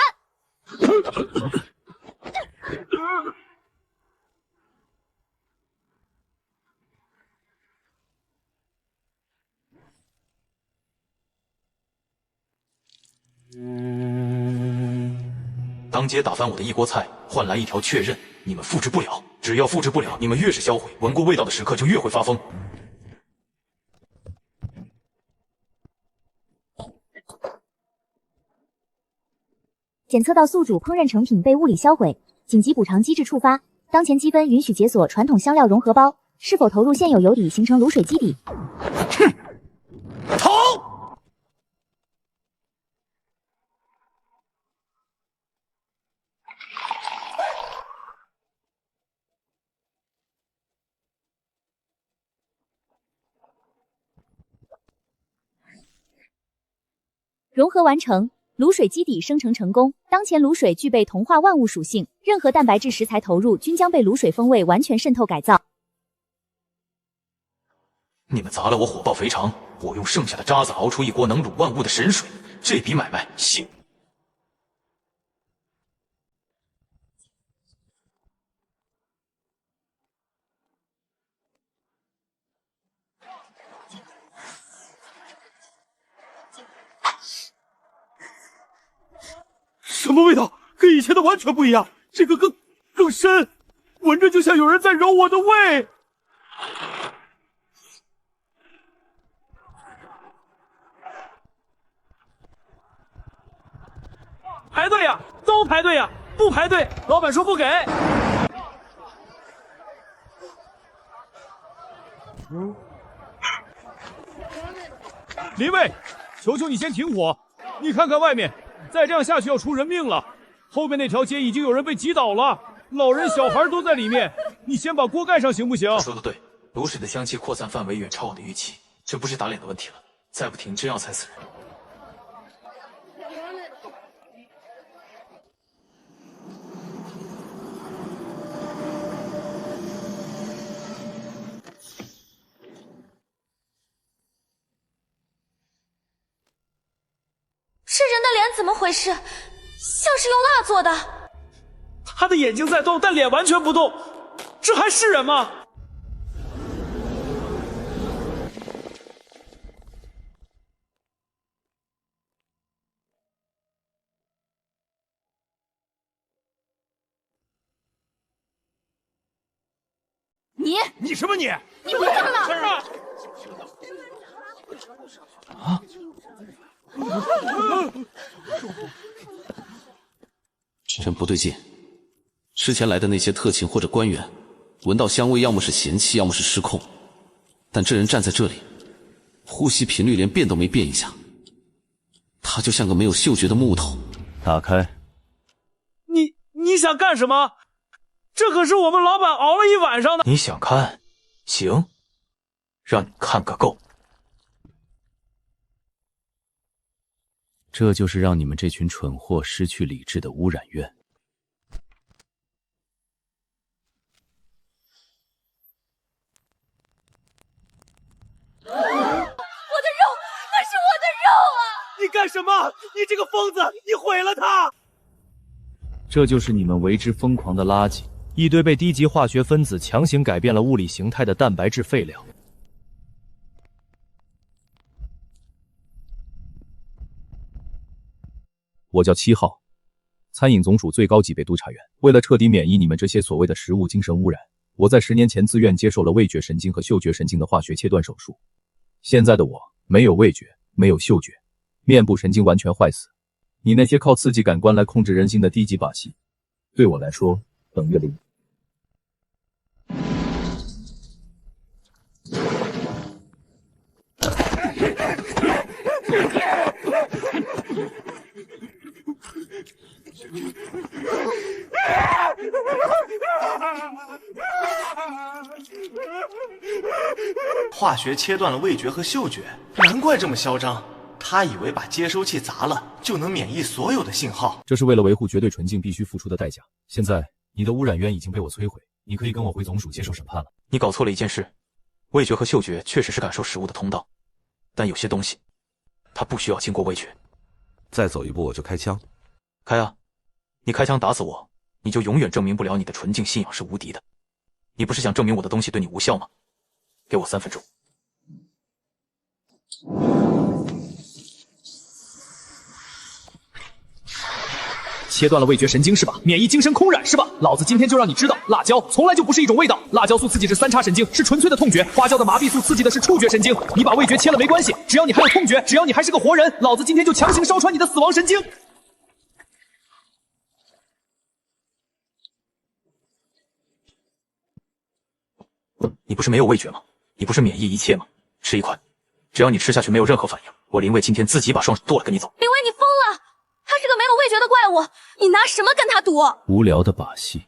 当街打翻我的一锅菜，换来一条确认，你们复制不了。只要复制不了，你们越是销毁，闻过味道的食客就越会发疯。检测到宿主烹饪成品被物理销毁，紧急补偿机制触发。当前积分允许解锁传统香料融合包，是否投入现有油底形成卤水基底？哼，投！融合完成。卤水基底生成成功，当前卤水具备同化万物属性，任何蛋白质食材投入均将被卤水风味完全渗透改造。你们砸了我火爆肥肠，我用剩下的渣子熬出一锅能卤万物的神水，这笔买卖行。什么味道？跟以前的完全不一样，这个更深，闻着就像有人在揉我的胃。排队呀，都排队呀，不排队，老板说不给。林卫，求求你先停火，你看看外面。再这样下去要出人命了！后面那条街已经有人被挤倒了，老人小孩都在里面。你先把锅盖上行不行？说的对，卤水的香气扩散范围远超我的预期，这不是打脸的问题了，再不停真要踩死人。这人的脸怎么回事？像是用蜡做的。他的眼睛在动，但脸完全不动，这还是人吗？你什么你？你别干了！啊！真不对劲，之前来的那些特勤或者官员，闻到香味要么是嫌弃，要么是失控，但这人站在这里，呼吸频率连变都没变一下，他就像个没有嗅觉的木头。打开。你想干什么？这可是我们老板熬了一晚上的。你想看？行，让你看个够。这就是让你们这群蠢货失去理智的污染源。我的肉，那是我的肉啊！你干什么？你这个疯子！你毁了它！这就是你们为之疯狂的垃圾，一堆被低级化学分子强行改变了物理形态的蛋白质废料。我叫7号，餐饮总署最高级别督察员。为了彻底免疫你们这些所谓的食物精神污染，我在10年前自愿接受了味觉神经和嗅觉神经的化学切断手术。现在的我没有味觉，没有嗅觉，面部神经完全坏死。你那些靠刺激感官来控制人心的低级把戏，对我来说等于零。化学切断了味觉和嗅觉，难怪这么嚣张。他以为把接收器砸了就能免疫所有的信号，这是为了维护绝对纯净必须付出的代价。现在你的污染源已经被我摧毁，你可以跟我回总署接受审判了。你搞错了一件事，味觉和嗅觉确实是感受食物的通道，但有些东西它不需要经过味觉。再走一步我就开枪。开啊！你开枪打死我，你就永远证明不了你的纯净信仰是无敌的。你不是想证明我的东西对你无效吗？给我3分钟。切断了味觉神经是吧？免疫精神空染是吧？老子今天就让你知道，辣椒从来就不是一种味道。辣椒素刺激是3叉神经，是纯粹的痛觉；花椒的麻痹素刺激的是触觉神经。你把味觉切了没关系，只要你还有痛觉，只要你还是个活人，老子今天就强行烧穿你的死亡神经。你不是没有味觉吗？你不是免疫一切吗？吃一块，只要你吃下去没有任何反应，我林卫今天自己把双手剁了跟你走。林卫，你疯了！他是个没有味觉的怪物，你拿什么跟他赌？无聊的把戏。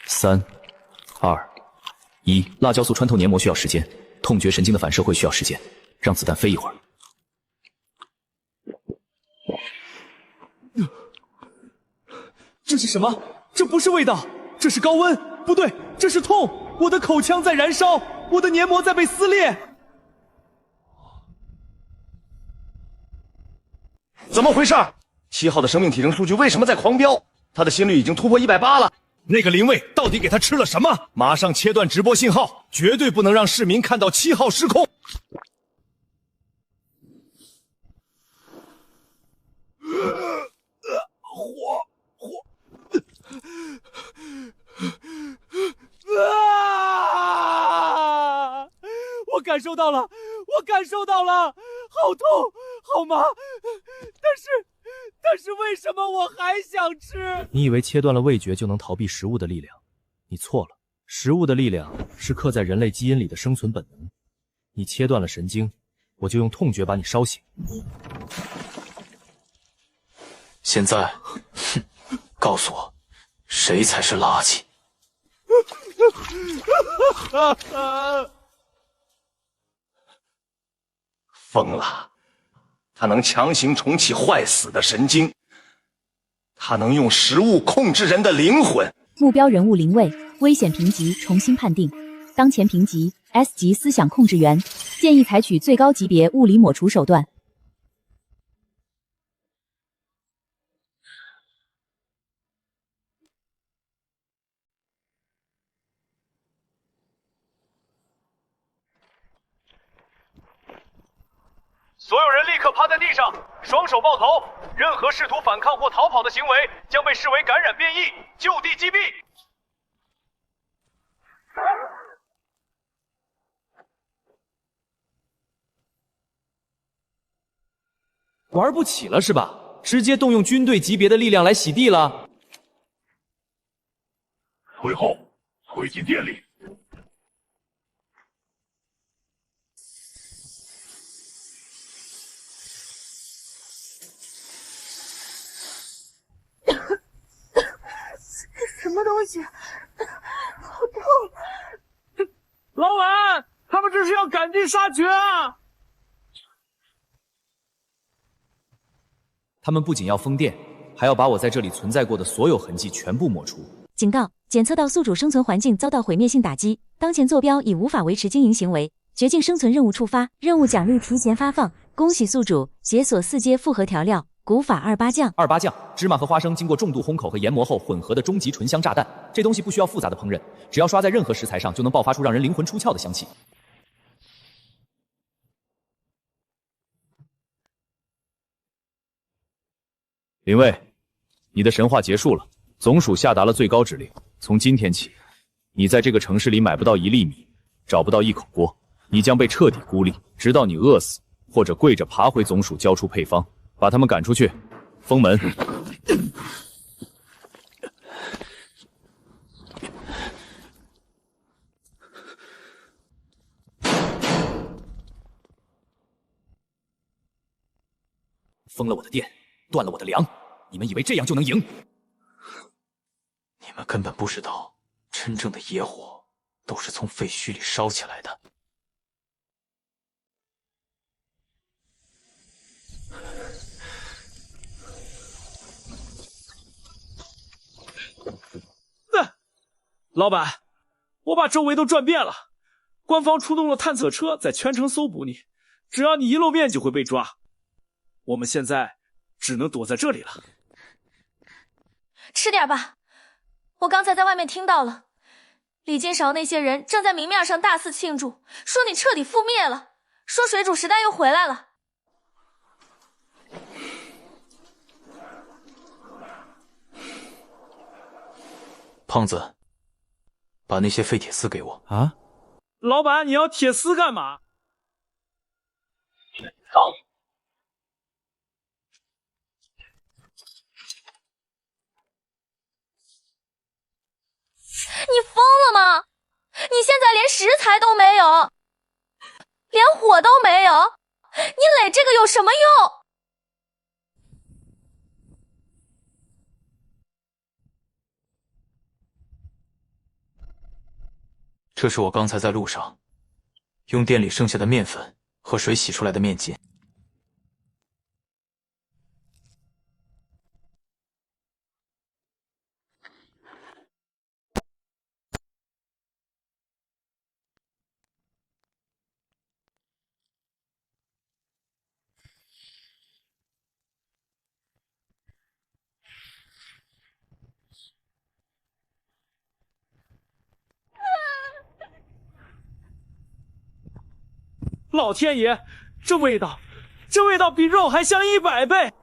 3、2、1，辣椒素穿透黏膜需要时间，痛觉神经的反射会需要时间，让子弹飞一会儿。这是什么？这不是味道，这是高温，不对，这是痛！我的口腔在燃烧，我的黏膜在被撕裂。怎么回事？7号的生命体征数据为什么在狂飙？他的心率已经突破180了。那个林卫到底给他吃了什么？马上切断直播信号，绝对不能让市民看到7号失控。啊！我感受到了，我感受到了，好痛，好麻，但是为什么我还想吃？你以为切断了味觉就能逃避食物的力量？你错了，食物的力量是刻在人类基因里的生存本能。你切断了神经，我就用痛觉把你烧醒。现在，哼，告诉我，谁才是垃圾？疯了！他能强行重启坏死的神经，他能用食物控制人的灵魂。目标人物林卫，危险评级重新判定，当前评级 S 级思想控制员，建议采取最高级别物理抹除手段。所有人立刻趴在地上，双手抱头。任何试图反抗或逃跑的行为将被视为感染变异，就地击毙。玩不起了是吧？直接动用军队级别的力量来洗地了。退后，退进店里。什么东西？好痛！老板，他们这是要赶尽杀绝啊！他们不仅要封店，还要把我在这里存在过的所有痕迹全部抹除。警告：检测到宿主生存环境遭到毁灭性打击，当前坐标已无法维持经营行为，绝境生存任务触发，任务奖励提前发放。恭喜宿主解锁4阶复合调料古法28酱。28酱，芝麻和花生经过重度烘烤和研磨后混合的终极醇香炸弹。这东西不需要复杂的烹饪，只要刷在任何食材上，就能爆发出让人灵魂出窍的香气。林卫，你的神话结束了，总署下达了最高指令，从今天起，你在这个城市里买不到1粒米，找不到1口锅，你将被彻底孤立，直到你饿死，或者跪着爬回总署交出配方，把他们赶出去，封门。封了我的店，断了我的粮，你们以为这样就能赢？你们根本不知道，真正的野火都是从废墟里烧起来的。老板，我把周围都转遍了，官方出动了探测车在全城搜捕你，只要你一露面就会被抓。我们现在只能躲在这里了。吃点吧，我刚才在外面听到了，李金勺那些人正在明面上大肆庆祝，说你彻底覆灭了，说水煮时代又回来了。胖子，把那些废铁丝给我。啊？老板，你要铁丝干嘛？脏。你疯了吗？你现在连食材都没有，连火都没有，你垒这个有什么用？这是我刚才在路上用店里剩下的面粉和水洗出来的面筋。老天爷，这味道比肉还香100倍！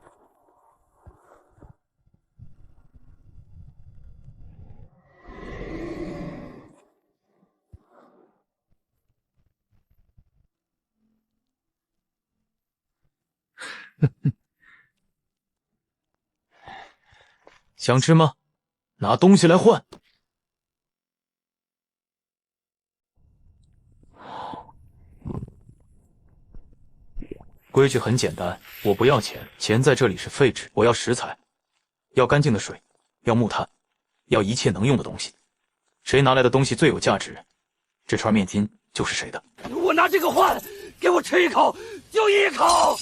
想吃吗？拿东西来换。规矩很简单，我不要钱，钱在这里是废纸，我要食材，要干净的水，要木炭，要一切能用的东西。谁拿来的东西最有价值，这串面筋就是谁的。我拿这个换，给我吃一口，就一口。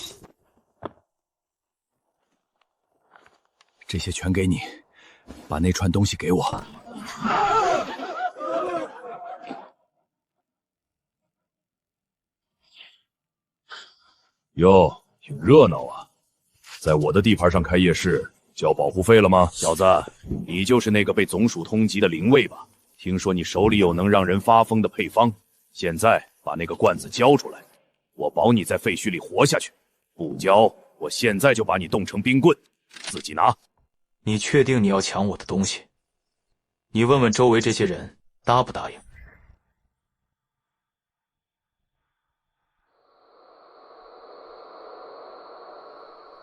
这些全给你，把那串东西给我。哟，挺热闹啊！在我的地盘上开夜市，交保护费了吗？小子，你就是那个被总署通缉的灵卫吧？听说你手里有能让人发疯的配方，现在把那个罐子交出来，我保你在废墟里活下去。不交，我现在就把你冻成冰棍，自己拿。你确定你要抢我的东西？你问问周围这些人答不答应？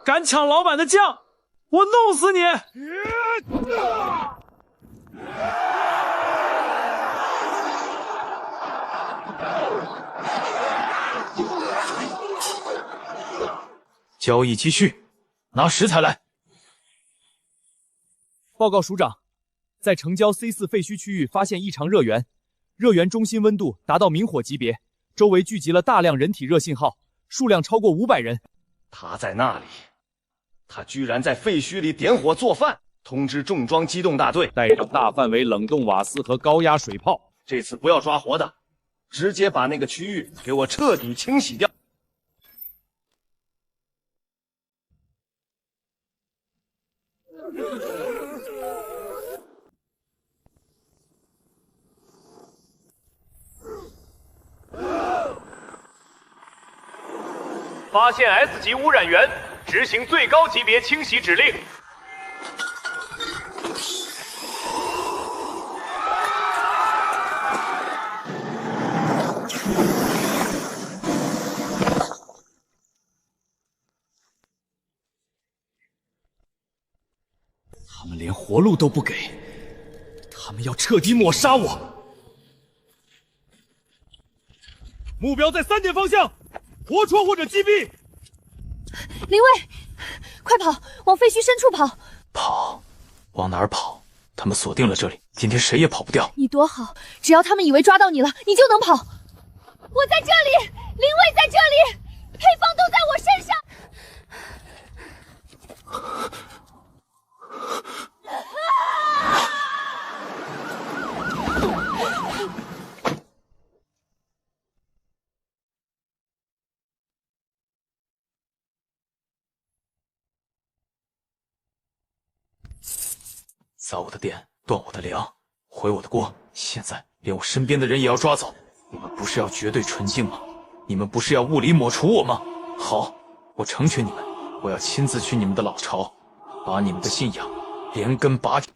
敢抢老板的酱，我弄死你！交易继续，拿食材来。报告署长，在城郊 C4 废墟区域发现异常热源，热源中心温度达到明火级别，周围聚集了大量人体热信号，数量超过500人。他在那里，他居然在废墟里点火做饭。通知重装机动大队，带上大范围冷冻瓦斯和高压水炮。这次不要抓活的，直接把那个区域给我彻底清洗掉。发现 S 级污染源，执行最高级别清洗指令。他们连活路都不给，他们要彻底抹杀我。目标在3点方向，活戳或者击毙。林卫，快跑，往废墟深处跑！跑？往哪儿跑？他们锁定了这里，今天谁也跑不掉。你躲好，只要他们以为抓到你了，你就能跑。我在这里，林卫在这里，配方都在我身上。砸我的店，断我的粮，毁我的锅，现在连我身边的人也要抓走。你们不是要绝对纯净吗？你们不是要物理抹除我吗？好，我成全你们，我要亲自去你们的老巢，把你们的信仰连根拔起。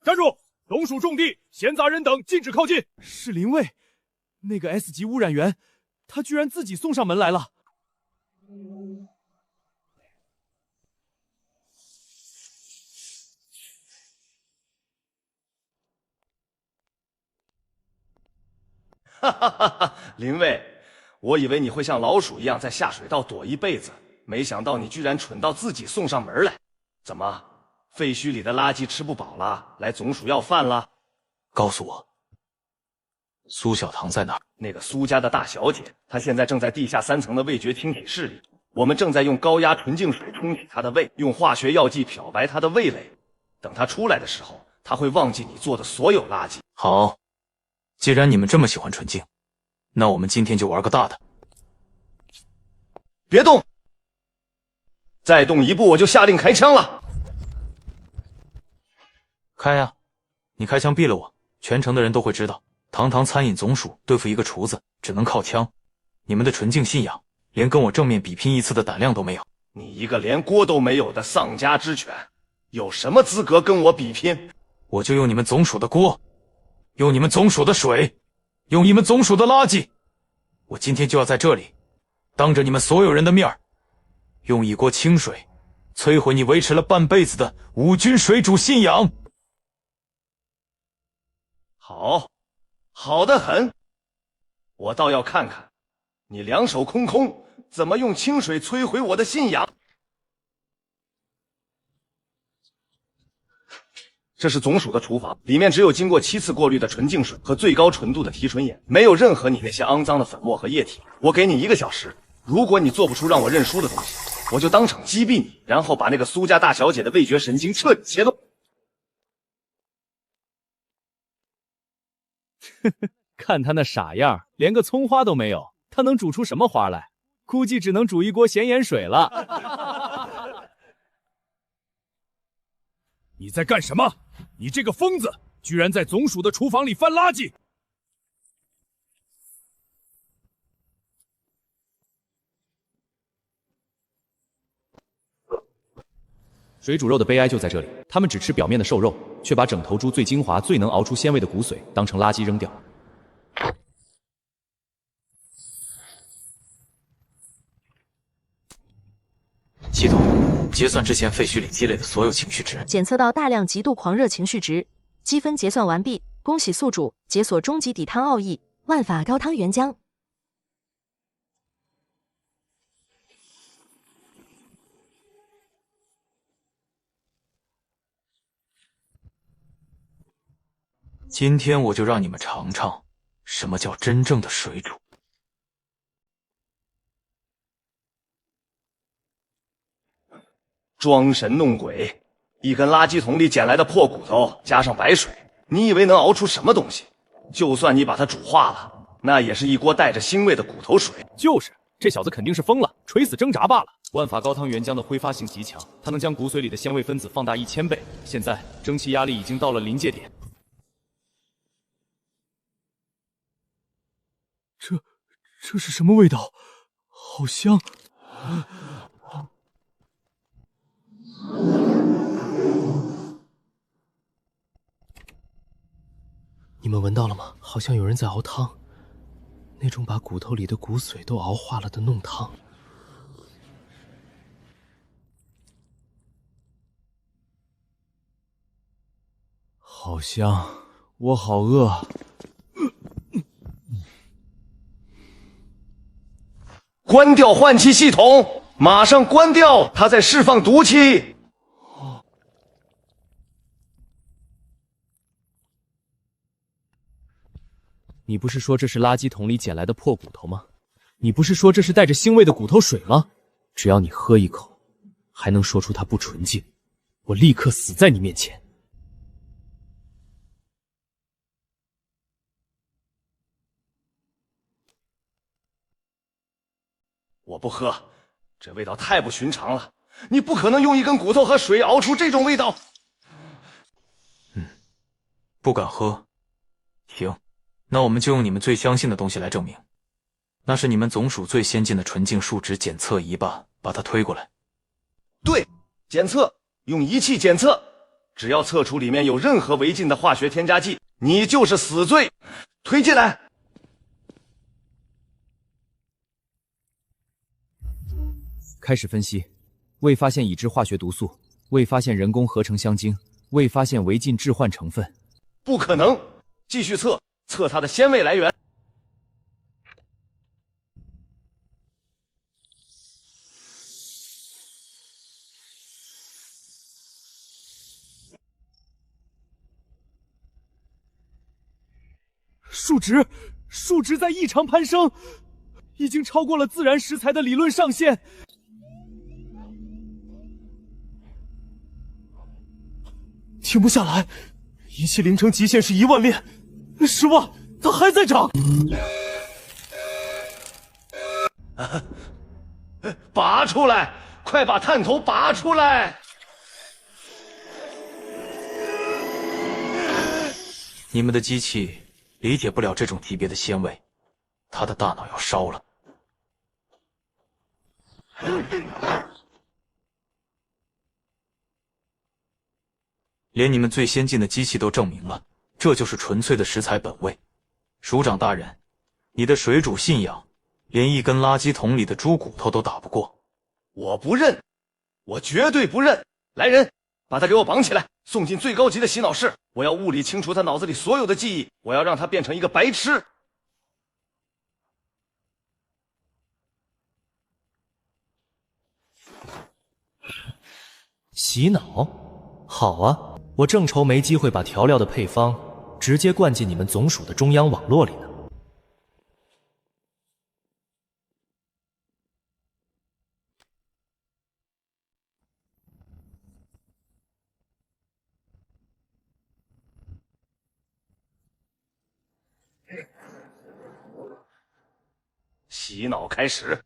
站住！董属重地，闲杂人等禁止靠近。是林卫，那个 S 级污染源，他居然自己送上门来了。哈哈哈哈！林卫，我以为你会像老鼠一样在下水道躲一辈子，没想到你居然蠢到自己送上门来。怎么，废墟里的垃圾吃不饱了，来总署要饭了？告诉我，苏小棠在哪儿？那个苏家的大小姐，她现在正在地下3层的味觉清体室里。我们正在用高压纯净水冲洗她的胃，用化学药剂漂白她的味蕾。等她出来的时候，她会忘记你做的所有垃圾。好，既然你们这么喜欢纯净，那我们今天就玩个大的。别动！再动一步，我就下令开枪了。开呀！你开枪毙了我，全城的人都会知道。堂堂餐饮总署对付一个厨子，只能靠枪。你们的纯净信仰，连跟我正面比拼一次的胆量都没有。你一个连锅都没有的丧家之犬，有什么资格跟我比拼？我就用你们总署的锅，用你们总署的水，用你们总署的垃圾。我今天就要在这里，当着你们所有人的面，用一锅清水摧毁你维持了半辈子的五军水煮信仰。好，好得很。我倒要看看你两手空空怎么用清水摧毁我的信仰。这是总署的厨房，里面只有经过7次过滤的纯净水和最高纯度的提纯盐，没有任何你那些肮脏的粉末和液体。我给你1个小时，如果你做不出让我认输的东西，我就当场击毙你，然后把那个苏家大小姐的味觉神经彻底切断。看他那傻样，连个葱花都没有，他能煮出什么花来？估计只能煮一锅咸盐水了。你在干什么？你这个疯子，居然在总署的厨房里翻垃圾！水煮肉的悲哀就在这里，他们只吃表面的瘦肉，却把整头猪最精华、最能熬出鲜味的骨髓当成垃圾扔掉。系统结算之前废墟里积累的所有情绪值，检测到大量极度狂热情绪值，积分结算完毕，恭喜宿主解锁终极底汤奥义万法高汤原浆。今天我就让你们尝尝什么叫真正的水煮。装神弄鬼，一根垃圾桶里捡来的破骨头加上白水，你以为能熬出什么东西？就算你把它煮化了，那也是一锅带着腥味的骨头水。就是，这小子肯定是疯了，垂死挣扎罢了。万法高汤原浆的挥发性极强，它能将骨髓里的鲜味分子放大1000倍。现在蒸汽压力已经到了临界点。这是什么味道？好香！你们闻到了吗？好像有人在熬汤，那种把骨头里的骨髓都熬化了的弄汤。好香，我好饿。关掉换气系统，马上关掉，它在释放毒气。你不是说这是垃圾桶里捡来的破骨头吗？你不是说这是带着腥味的骨头水吗？只要你喝一口，还能说出它不纯净，我立刻死在你面前。我不喝，这味道太不寻常了。你不可能用一根骨头和水熬出这种味道。不敢喝。行，那我们就用你们最相信的东西来证明。那是你们总署最先进的纯净树脂检测仪吧？把它推过来。对，检测，用仪器检测，只要测出里面有任何违禁的化学添加剂，你就是死罪。推进来。开始分析，未发现已知化学毒素，未发现人工合成香精，未发现违禁致幻成分。不可能，继续测，测它的鲜味来源。数值在异常攀升，已经超过了自然食材的理论上限。停不下来，仪器凌晨极限是10000链，10万，它还在涨。拔出来，快把探头拔出来！你们的机器理解不了这种级别的鲜味，他的大脑要烧了。连你们最先进的机器都证明了，这就是纯粹的食材本味。署长大人，你的水煮信仰，连一根垃圾桶里的猪骨头都打不过。我不认，我绝对不认！来人，把他给我绑起来，送进最高级的洗脑室。我要物理清除他脑子里所有的记忆，我要让他变成一个白痴。洗脑？好啊！我正愁没机会把调料的配方直接灌进你们总署的中央网络里呢。洗脑开始。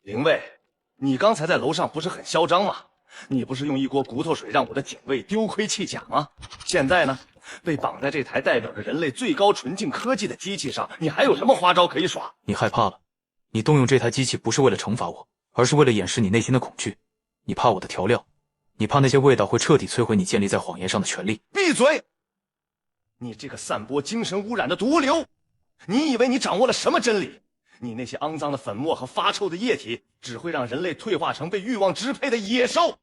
灵卫，你刚才在楼上不是很嚣张吗？你不是用一锅骨头水让我的警卫丢盔弃甲吗？现在呢，被绑在这台代表着人类最高纯净科技的机器上，你还有什么花招可以耍？你害怕了？你动用这台机器不是为了惩罚我，而是为了掩饰你内心的恐惧。你怕我的调料，你怕那些味道会彻底摧毁你建立在谎言上的权利。闭嘴！你这个散播精神污染的毒瘤！你以为你掌握了什么真理？你那些肮脏的粉末和发臭的液体，只会让人类退化成被欲望支配的野兽。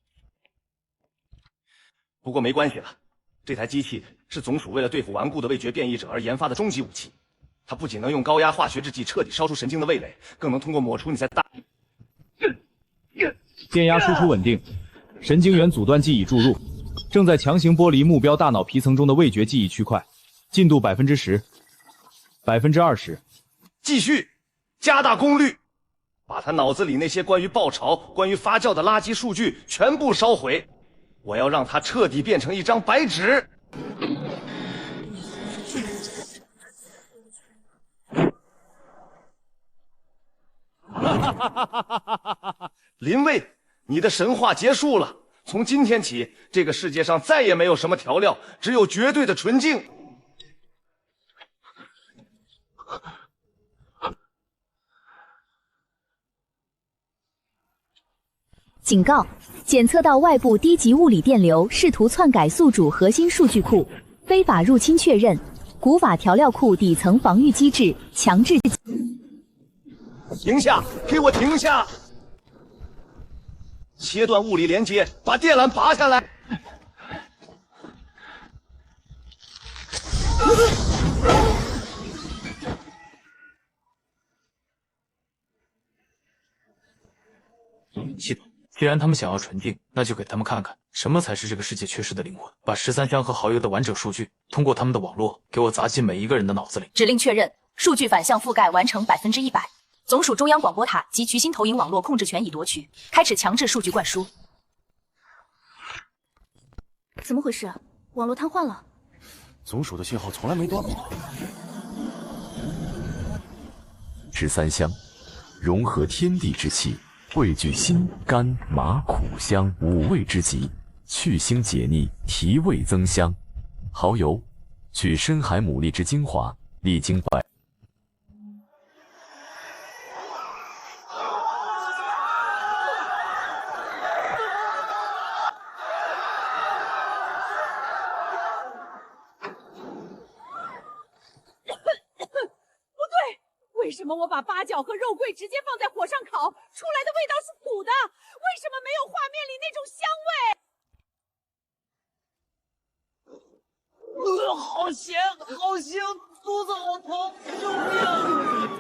不过没关系了，这台机器是总署为了对付顽固的味觉变异者而研发的终极武器。它不仅能用高压化学制剂彻底烧出神经的味蕾，更能通过抹除你在大电压输出稳定，神经元阻断剂已注入，正在强行剥离目标大脑皮层中的味觉记忆区块，进度10%、20%，继续加大功率，把他脑子里那些关于爆炒、关于发酵的垃圾数据全部烧毁。我要让他彻底变成一张白纸。林卫，你的神话结束了。从今天起，这个世界上再也没有什么调料，只有绝对的纯净。警告：检测到外部低级物理电流试图篡改宿主核心数据库，非法入侵确认。古法调料库底层防御机制强制。停下！给我停下！切断物理连接，把电缆拔下来。系统，既然他们想要纯净，那就给他们看看什么才是这个世界缺失的灵魂。把13箱和好友的完整数据通过他们的网络给我砸进每一个人的脑子里。指令确认，数据反向覆盖完成100%。总署中央广播塔及渠星投影网络控制权已夺取，开始强制数据灌输。怎么回事？网络瘫痪了。总署的信号从来没断过。13香，融合天地之气，汇聚心、肝、麻、苦、香5味之极，去腥解腻，提味增香。蚝油，取深海牡蛎之精华，历经百。为什么我把八角和肉桂直接放在火上烤，出来的味道是苦的？为什么没有画面里那种香味？好咸，好腥，肚子好疼，救命！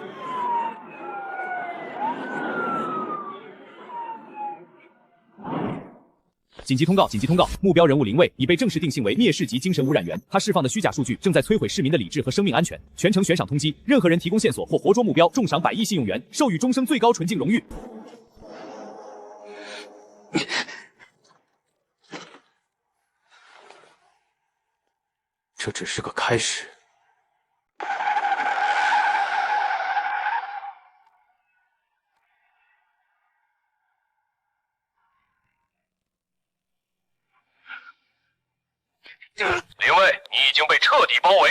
紧急通告！紧急通告！目标人物林卫已被正式定性为灭世级精神污染源，他释放的虚假数据正在摧悬市民的理智和生命安全。全程悬赏通缉，任何人提供线索或活捉目标，重赏100亿信用元，授予终生最高纯净荣誉。这只是个开始。林卫，你已经被彻底包围，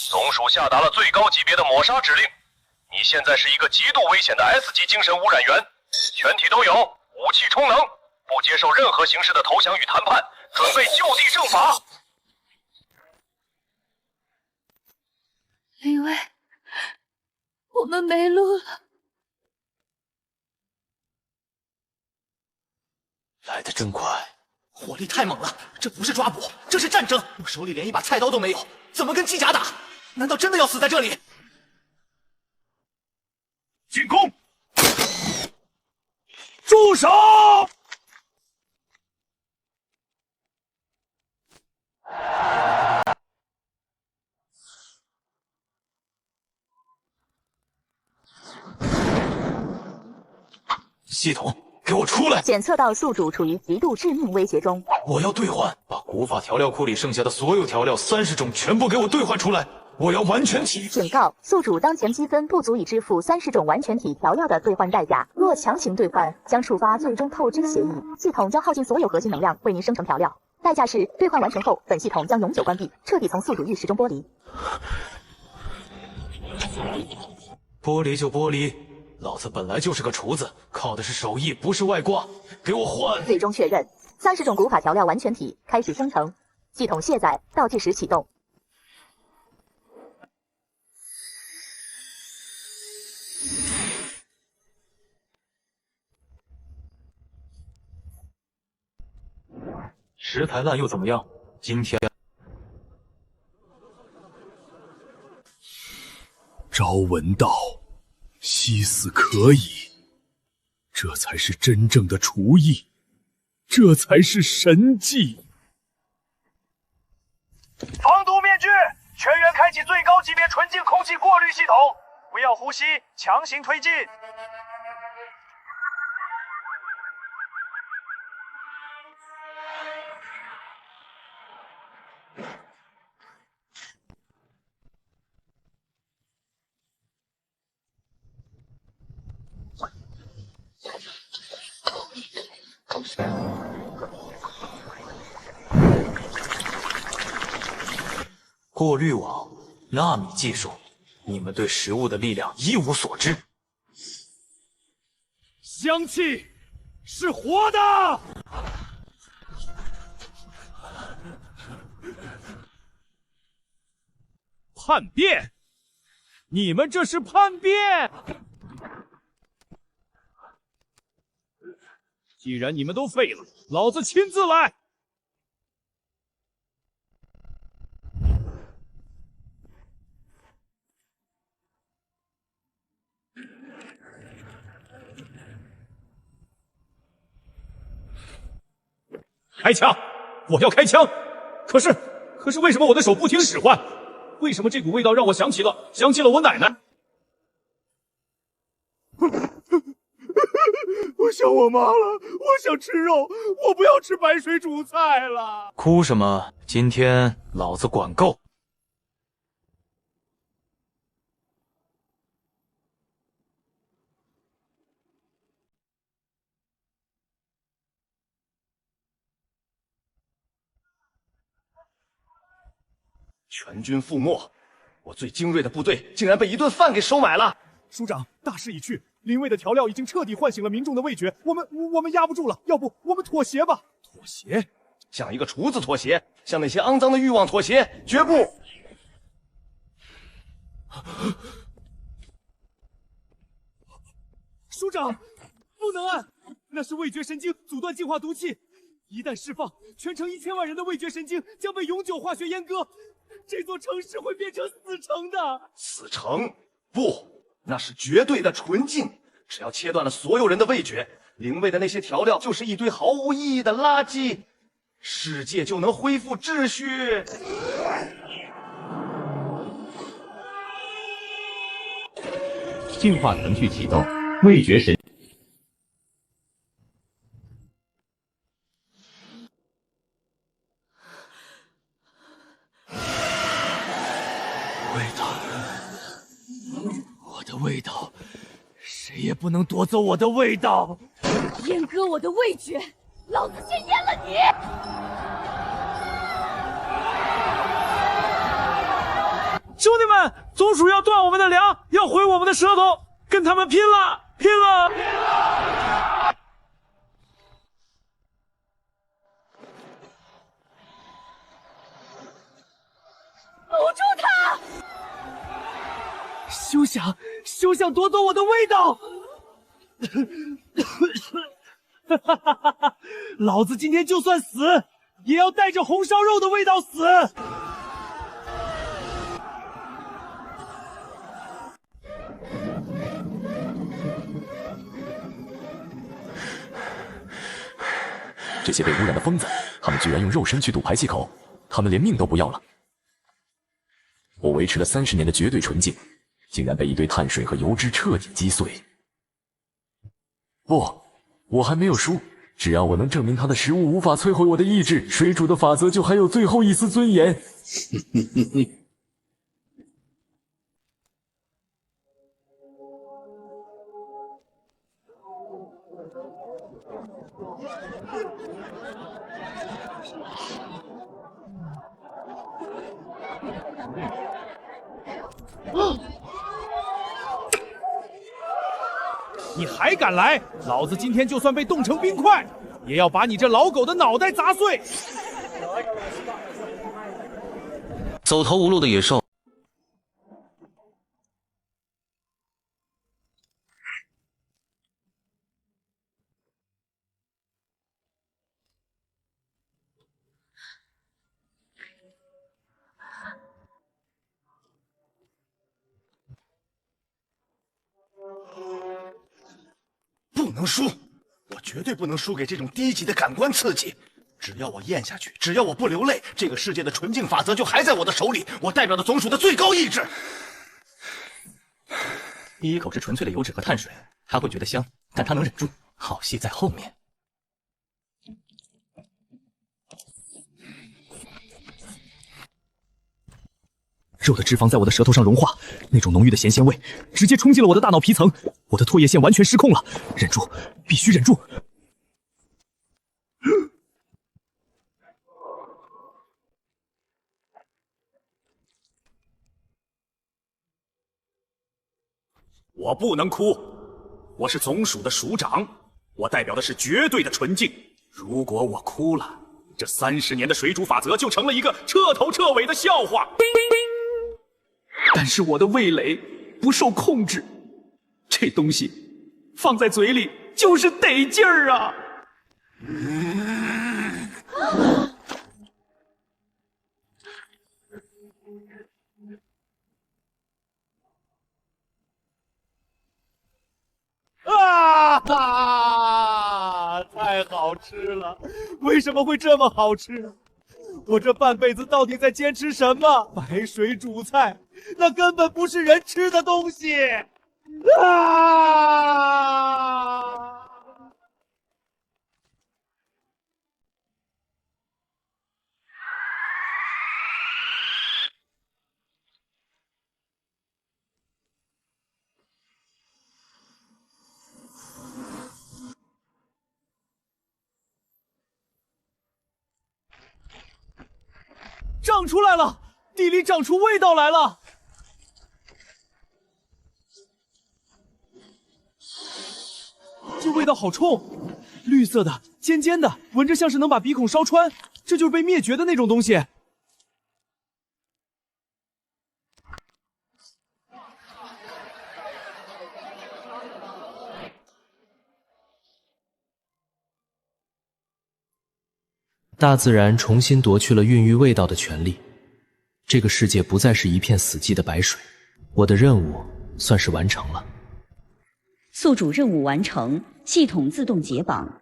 总署下达了最高级别的抹杀指令。你现在是一个极度危险的 S 级精神污染源，全体都有武器充能，不接受任何形式的投降与谈判，准备就地正法。林卫，我们没路了。来得真快。火力太猛了，这不是抓捕，这是战争！我手里连一把菜刀都没有，怎么跟机甲打？难道真的要死在这里？进攻！住手！系统，给我出来！检测到宿主处于极度致命威胁中。我要兑换，把古法调料库里剩下的所有调料30种全部给我兑换出来。我要完全体。警告：宿主当前积分不足以支付30种完全体调料的兑换代价，若强行兑换，将触发最终透支协议，系统将耗尽所有核心能量为您生成调料。代价是兑换完成后，本系统将永久关闭，彻底从宿主意识中剥离。剥离就剥离，老子本来就是个厨子，靠的是手艺，不是外挂。给我换！最终确认，30种古法调料完全体开始生成，系统卸载，倒计时启动。食材烂又怎么样？今天朝闻道，夕死可矣。这才是真正的厨艺，这才是神技。防毒面具，全员开启最高级别纯净空气过滤系统，不要呼吸，强行推进。过滤网、纳米技术，你们对食物的力量一无所知。香气是活的。叛变！你们这是叛变！既然你们都废了，老子亲自来！开枪！我要开枪！可是为什么我的手不听使唤？为什么这股味道让我想起了我奶奶？我想我妈了，我想吃肉，我不要吃白水煮菜了。哭什么？今天老子管够！全军覆没，我最精锐的部队竟然被一顿饭给收买了。署长，大势已去，林卫的调料已经彻底唤醒了民众的味觉，我们压不住了，要不我们妥协吧？妥协？向一个厨子妥协？向那些肮脏的欲望妥协？绝不！署长，不能按，那是味觉神经阻断进化毒气，一旦释放，全城1000万人的味觉神经将被永久化学阉割，这座城市会变成死城的。死城？不，那是绝对的纯净。只要切断了所有人的味觉，灵味的那些调料就是一堆毫无意义的垃圾，世界就能恢复秩序。进化程序启动，味觉神。味道，我的味道，谁也不能夺走我的味道。阉割我的味觉，老子先阉了你！兄弟们，总署要断我们的粮，要毁我们的舌头，跟他们拼了！拼了！拼了！堵住他！休想夺走我的味道！老子今天就算死，也要带着红烧肉的味道死！这些被污染的疯子，他们居然用肉身去堵排气口，他们连命都不要了。我维持了30年的绝对纯净，竟然被一堆碳水和油脂彻底击碎。不，我还没有输，只要我能证明他的食物无法摧毁我的意志，水煮的法则就还有最后一丝尊严。你还敢来？老子今天就算被冻成冰块，也要把你这老狗的脑袋砸碎！走投无路的野兽。不能输，我绝对不能输给这种低级的感官刺激。只要我咽下去，只要我不流泪，这个世界的纯净法则就还在我的手里。我代表的总属的最高意志。第一口是纯粹的油脂和碳水，他会觉得香，但他能忍住。好戏在后面。肉的脂肪在我的舌头上融化，那种浓郁的咸鲜味直接冲进了我的大脑皮层，我的唾液腺完全失控了。忍住，必须忍住！我不能哭，我是总署的署长，我代表的是绝对的纯净。如果我哭了，这30年的水煮法则就成了一个彻头彻尾的笑话。但是我的味蕾不受控制，这东西放在嘴里就是得劲儿啊！太好吃了！为什么会这么好吃？我这半辈子到底在坚持什么？白水煮菜，那根本不是人吃的东西！长出来了，地里长出味道来了。这味道好冲，绿色的，尖尖的，闻着像是能把鼻孔烧穿，这就是被灭绝的那种东西。大自然重新夺去了孕育味道的权利，这个世界不再是一片死寂的白水，我的任务算是完成了。宿主任务完成，系统自动解绑。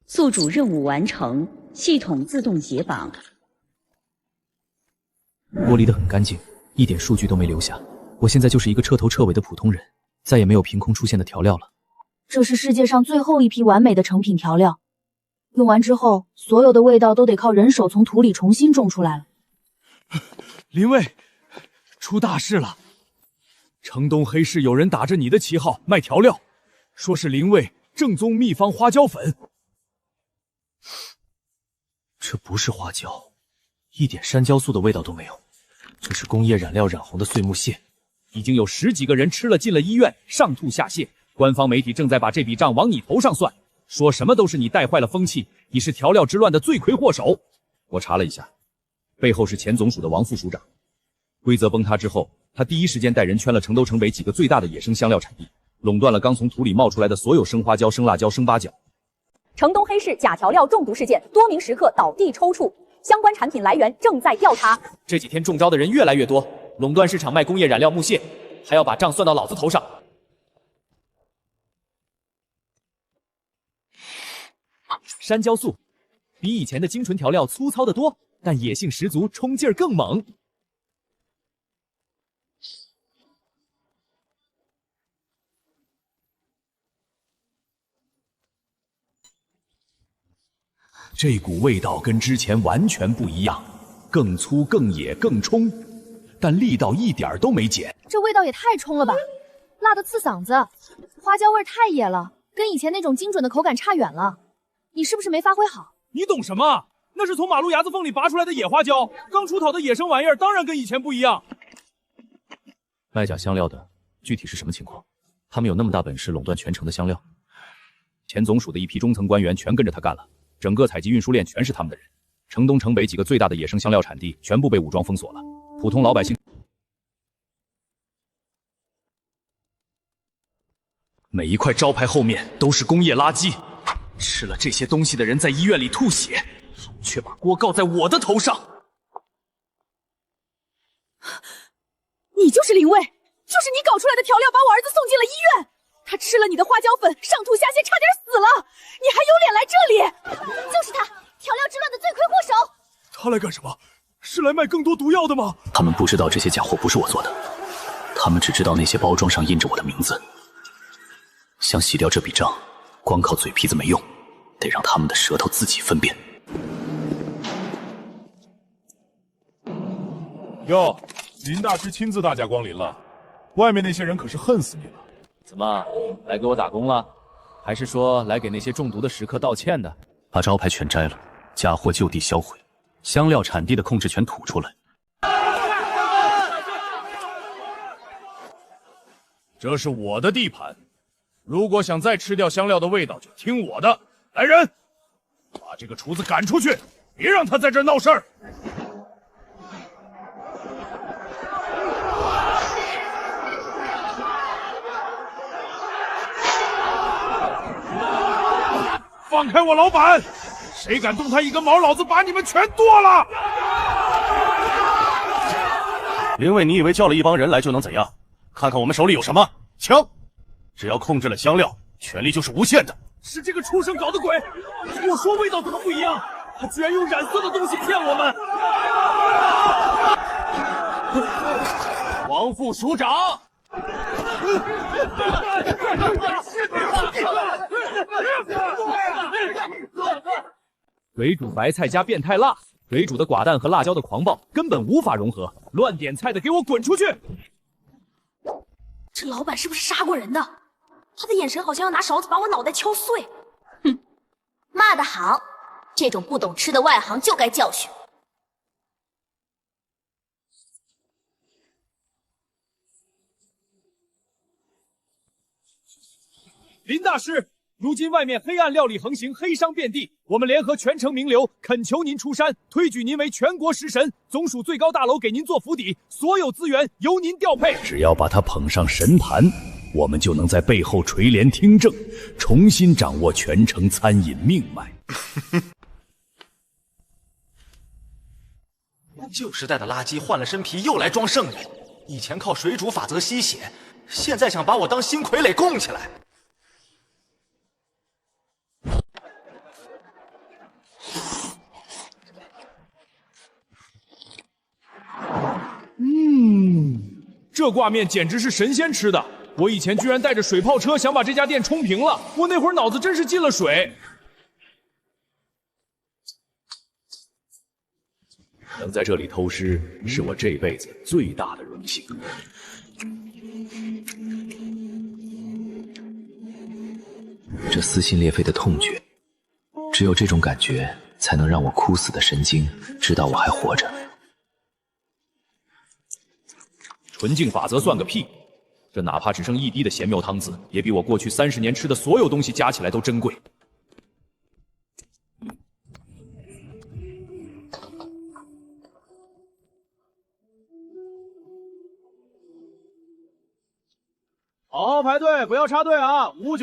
宿主任务完成，系统自动解绑。剥离得很干净，一点数据都没留下。我现在就是一个彻头彻尾的普通人，再也没有凭空出现的调料了。这是世界上最后一批完美的成品调料。用完之后，所有的味道都得靠人手从土里重新种出来了。林卫，出大事了！城东黑市有人打着你的旗号卖调料，说是林卫正宗秘方花椒粉。这不是花椒，一点山椒素的味道都没有，这是工业染料染红的碎木屑。已经有10几个人吃了进了医院，上吐下泻。官方媒体正在把这笔账往你头上算。说什么都是你带坏了风气，你是调料之乱的罪魁祸首。我查了一下，背后是前总署的王副署长。规则崩塌之后，他第一时间带人圈了城东城北几个最大的野生香料产地，垄断了刚从土里冒出来的所有生花椒、生辣椒、生八角。城东黑市假调料中毒事件，多名食客倒地抽搐，相关产品来源正在调查。这几天中招的人越来越多，垄断市场卖工业染料木屑，还要把账算到老子头上。山椒素比以前的精纯调料粗糙得多，但野性十足，冲劲儿更猛。这股味道跟之前完全不一样，更粗、更野、更冲，但力道一点都没减。这味道也太冲了吧，辣得刺嗓子，花椒味太野了，跟以前那种精准的口感差远了。你是不是没发挥好？你懂什么？那是从马路牙子缝里拔出来的野花椒，刚出讨的野生玩意儿，当然跟以前不一样。卖假香料的具体是什么情况？他们有那么大本事垄断全城的香料？前总署的一批中层官员全跟着他干了，整个采集运输链全是他们的人。城东城北几个最大的野生香料产地全部被武装封锁了，普通老百姓每一块招牌后面都是工业垃圾，吃了这些东西的人在医院里吐血，却把锅告在我的头上。你就是林卫，就是你搞出来的调料把我儿子送进了医院，他吃了你的花椒粉，上吐下泻，差点死了，你还有脸来这里？就是他，调料之乱的罪魁祸首。他来干什么？是来卖更多毒药的吗？他们不知道这些假货不是我做的，他们只知道那些包装上印着我的名字。想洗掉这笔账，光靠嘴皮子没用，得让他们的舌头自己分辨。哟，林大师亲自大驾光临了，外面那些人可是恨死你了。怎么，来给我打工了？还是说来给那些中毒的食客道歉的？把招牌全摘了，假货就地销毁，香料产地的控制权吐出来。这是我的地盘，如果想再吃掉香料的味道，就听我的。来人，把这个厨子赶出去，别让他在这儿闹事儿。放开我老板！谁敢动他一根毛，老子把你们全剁了！林卫，你以为叫了一帮人来就能怎样？看看我们手里有什么枪，只要控制了香料，权力就是无限的。是这个畜生搞的鬼！我说味道怎么不一样？他居然用染色的东西骗我们！王副署长，水煮白菜加变态辣，水煮的寡淡和辣椒的狂暴根本无法融合，乱点菜的给我滚出去！这老板是不是杀过人的？他的眼神好像要拿勺子把我脑袋敲碎。哼，骂得好，这种不懂吃的外行就该教训。林大师，如今外面黑暗料理横行，黑商遍地，我们联合全城名流，恳求您出山，推举您为全国食神，总署最高大楼给您做府邸，所有资源由您调配。只要把他捧上神坛，我们就能在背后垂帘听政，重新掌握全城餐饮命脉。旧时代的垃圾换了身皮又来装圣人，以前靠水煮法则吸血，现在想把我当新傀儡供起来。这挂面简直是神仙吃的！我以前居然带着水炮车想把这家店冲平了，我那会儿脑子真是进了水。能在这里偷师，是我这辈子最大的荣幸。这撕心裂肺的痛觉，只有这种感觉，才能让我枯死的神经知道我还活着。纯净法则算个屁！这哪怕只剩一滴的咸苗汤子，也比我过去30年吃的所有东西加起来都珍贵。好好排队，不要插队啊！59